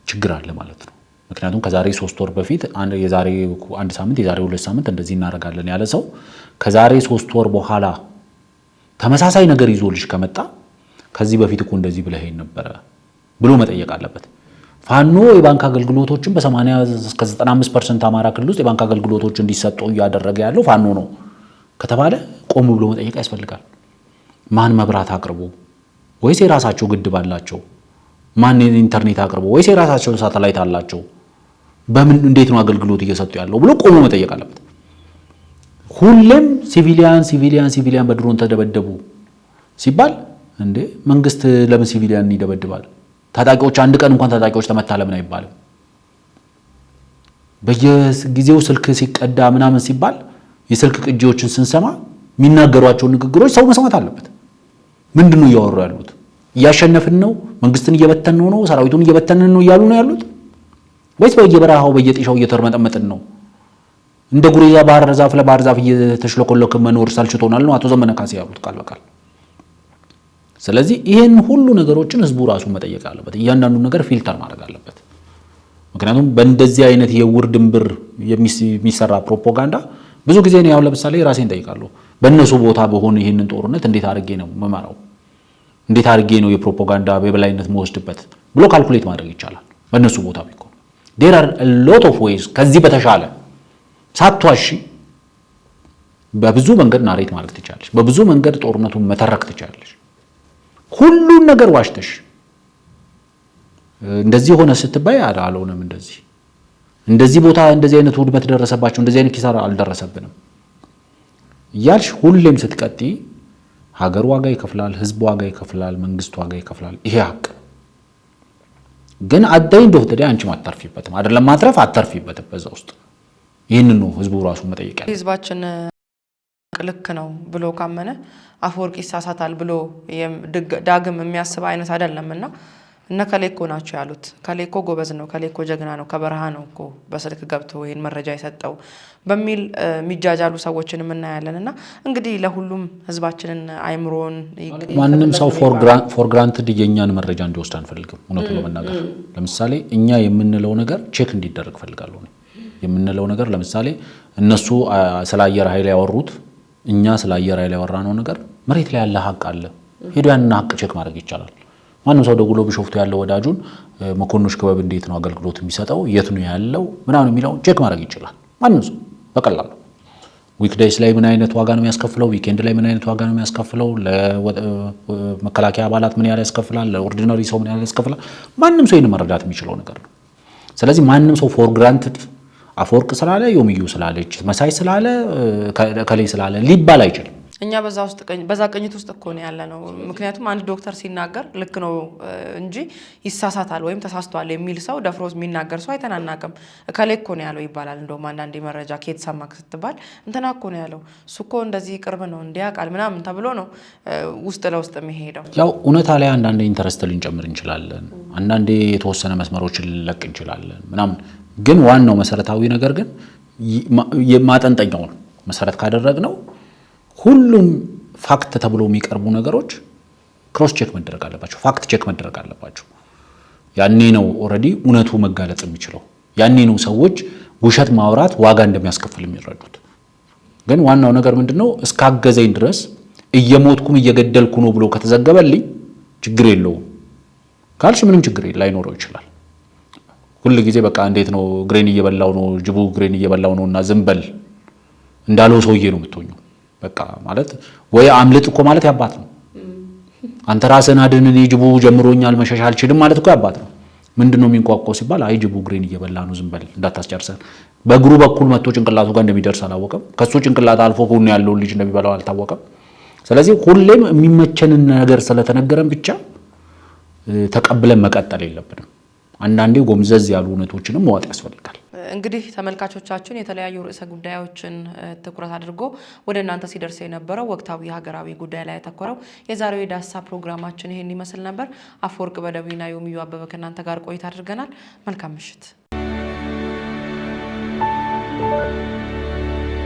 [SPEAKER 4] ችግር አለ ማለት ነው። ምክንያቱም ከዛሬ 3 ወር በፊት የዛሬ 1 ሳምንት የዛሬ 2 ሳምንት እንደዚህ እናደርጋለን ያለ ሰው ከዛሬ 3 ወር በኋላ ተመሳሳይ ነገር ይዞልሽ ከመጣ ከዚህ በፊት እኮ እንደዚህ ብለኸኝ ነበረ ብሎ መጠየቅ አለበት። ፋኖ የባንክ አገልግሎቶችን በ80 እስከ 95% አማራ ክልል ውስጥ የባንክ አገልግሎቶች እንዲሰጡ እያደረገ ያለው ፋኖ ነው ከተባለ ቆም ብሎ መጠየቅ ያስፈልጋል። ማን መብራት አቅርቦ ወይስ የራሳቸው ግድብ አላቸው? ማን ኢንተርኔት አቅርቦ ወይስ የራሳቸው ሳተላይት አላቸው? በምን እንዴት ነው አገልግሎት እየሰጡ ያለው ብሎ ቆሞ መጠየቅ አለበት። ሁሌም ሲቪሊያን በድሮን ተደበደቡ ሲባል እንዴ መንግስት ለምን ሲቪሊያን ይደበድባል? ታጣቂዎች አንድ ቀን እንኳን ታጣቂዎች ተመታ ለምን አይባልም? በየጊዜው ስልክ ሲቀዳ ምናምን ሲባል የስልክ ቅጂዎችን ስንሰማ የሚናገሯቸው ንግግሮች ሰው መስማት አለበት። ምንድነው እያወሩ ያሉት? እያሸነፍን ነው፣ መንግስትን እየበተን ነው፣ ሰራዊቱን እየበተንን ነው እያሉ ነው ያሉት ወይስ በየበረሃው በየጤሻው እየተርመጠመጥን ነው? እንደ ጉሬዛ ባህር ዛፍ ለባህር ዛፍ እየተሽለኮለከ መኖር ሳልችቶናል ነው አቶ ዘመነ ካሴ ያሉት ቃል በቃል። ስለዚህ ይሄን ሁሉ ነገሮችን ህዝቡ ራሱ መጠየቅ አለበት። እያንዳንዱ ነገር ፊልተር ማድረግ አለበት። ምክንያቱም በእንደዚህ አይነት የውር ድንብር የሚሰራ ፕሮፓጋንዳ ብዙ ጊዜ ነው። ያው ለምሳሌ ራሴን ጠይቃለሁ፣ በእነሱ ቦታ በሆነ ይሄንን ጦርነት እንዴት አድርጌ ነው መማራው? እንዴት አድርጌ ነው የፕሮፓጋንዳ በበላይነት መወስድበት ብሎ ካልኩሌት ማድረግ ይቻላል። በእነሱ ቦታ ቢሆን there are a lot of ways ከዚህ በተሻለ ሳትዋሺ በብዙ መንገድ ናሬት ማድረግ ትችላለሽ። በብዙ መንገድ ጦርነቱን መተረክ ትችላለሽ። ሁሉን ነገር ዋሽተሽ እንደዚህ ሆነ ስትባይ አልሆነም፣ እንደዚህ ቦታ እንደዚህ አይነት ውድመት ደረሰባቸው፣ እንደዚህ አይነት ኪሳራ አልደረሰብንም እያልሽ ሁሌም ስትቀጥይ ሀገር ዋጋ ይከፍላል፣ ህዝብ ዋጋ ይከፍላል፣ መንግስት ዋጋ ይከፍላል። ይሄ ሀቅ ግን አዳይ እንደሆነ አንቺ ማታርፊበትም አይደለም፣ ማትረፍ አታርፊበትም በዛ ውስጥ። ይህንን ነው ህዝቡ ራሱ መጠየቅ ያለው።
[SPEAKER 1] ህዝባችን ልክ ነው ብሎ ካመነ አፈወርቅ ይሳሳታል ብሎ ዳግም የሚያስብ አይነት አይደለምና እነ ከሌኮ ናቸው ያሉት። ከሌኮ ጎበዝ ነው፣ ከሌኮ ጀግና ነው፣ ከበረሃ ነው እኮ በስልክ ገብቶ ይሄን መረጃ የሰጠው በሚል የሚጃጃሉ ሰዎችን እናያለንና እንግዲህ ለሁሉም ህዝባችንን አይምሮን
[SPEAKER 4] ማንንም ሰው ፎር ግራንትድ የኛን መረጃ እንዲወስድ አንፈልግም። እውነቱ ለመናገር ለምሳሌ እኛ የምንለው ነገር ቼክ እንዲደረግ ፈልጋለሁ ነው የምንለው ነገር። ለምሳሌ እነሱ ስለ አየር ኃይል ያወሩት እኛ ስለ አየር ኃይል ያወራነው ነገር መሬት ላይ ያለ ሀቅ አለ። ሄዶ ያንን ሀቅ ቼክ ማድረግ ይቻላል። ማንም ሰው ደውሎ ቢሾፍቱ ያለው ወዳጁን መኮንኖች ክበብ እንዴት ነው አገልግሎት የሚሰጠው የት ነው ያለው ምናምን የሚለው ቼክ ማድረግ ይችላል። ማንም ሰው በቀላሉ ዊክዴይስ ላይ ምን አይነት ዋጋ ነው የሚያስከፍለው፣ ዊኬንድ ላይ ምን አይነት ዋጋ ነው የሚያስከፍለው፣ ለመከላከያ አባላት ምን ያህል ያስከፍላል፣ ለኦርዲናሪ ሰው ምን ያህል ያስከፍላል፣ ማንም ሰው ይሄን መረዳት የሚችለው ነገር ነው። ስለዚህ ማንም ሰው ፎር ግራንትድ አፈወርቅ ስላለ ዮምዩ ስላለች መሳይ ስላለ ከላይ ስላለ ሊባል አይችልም።
[SPEAKER 1] እኛ በዛ ቅኝት ውስጥ እኮ ነው ያለነው። ምክንያቱም አንድ ዶክተር ሲናገር ልክ ነው እንጂ ይሳሳታል ወይም ተሳስቷል የሚል ሰው ደፍሮስ የሚናገር ሰው አይተናናቅም። ከላይ እኮ ነው ያለው ይባላል። እንደውም አንዳንዴ መረጃ ከየት ሰማክ ስትባል እንትና እኮ ነው ያለው፣ እሱ እኮ እንደዚህ ቅርብ ነው እንዲያውቃል ምናምን ተብሎ ነው ውስጥ ለውስጥ የሚሄደው።
[SPEAKER 4] ያው እውነታ ላይ አንዳንዴ ኢንተረስት ልንጨምር እንችላለን፣ አንዳንዴ የተወሰነ መስመሮችን ልንለቅ እንችላለን ምናምን። ግን ዋናው መሰረታዊ ነገር ግን የማጠንጠኛው ነው። መሰረት ካደረግነው ሁሉም ፋክት ተብሎ የሚቀርቡ ነገሮች ክሮስ ቼክ መደረግ አለባቸው፣ ፋክት ቼክ መደረግ አለባቸው። ያኔ ነው ኦሬዲ እውነቱ መጋለጽ የሚችለው። ያኔ ነው ሰዎች ውሸት ማውራት ዋጋ እንደሚያስከፍል የሚረዱት። ግን ዋናው ነገር ምንድነው? እስካገዘኝ ድረስ እየሞትኩም እየገደልኩ ነው ብሎ ከተዘገበልኝ ችግር የለውም ካልሽ ምንም ችግር ላይኖረው ይችላል። ሁሉ ጊዜ በቃ እንዴት ነው ግሬን እየበላው ነው ጅቡ ግሬን እየበላው ነውና ዝምበል እንዳለው ሰውዬ ነው የምትሆኚው። በቃ ማለት ወይ አምልጥ እኮ ማለት ያባት ነው። አንተ ራስህን አድን እኔ ጅቡ ጀምሮኛል መሸሽ አልችልም ማለት እኮ ያባት ነው። ምንድነው የሚንቋቋው ሲባል አይ ጅቡ ግሬን እየበላ ነው ዝምበል እንዳታስጨርሰን። በእግሩ በኩል መጥቶ ጭንቅላቱ ጋር እንደሚደርስ አላወቀም። ከሱ ጭንቅላት አልፎ ጎኑ ያለው ልጅ እንደሚበላው አልታወቀም። ስለዚህ ሁሌም የሚመቸንን ነገር ስለተነገረን ብቻ ተቀብለን መቀጠል የለብንም። አንዳንዴ ጎምዘዝ ያሉ እውነቶችንም መዋጥ ያስፈልጋል።
[SPEAKER 1] እንግዲህ ተመልካቾቻችን የተለያዩ ርዕሰ ጉዳዮችን ትኩረት አድርጎ ወደ እናንተ ሲደርስ የነበረው ወቅታዊ ሀገራዊ ጉዳይ ላይ ያተኮረው የዛሬው የዳሰሳ ፕሮግራማችን ይሄን ይመስል ነበር። አፈወርቅ በደዊና ዮምዩ አበበ ከእናንተ ጋር ቆይታ አድርገናል። መልካም ምሽት።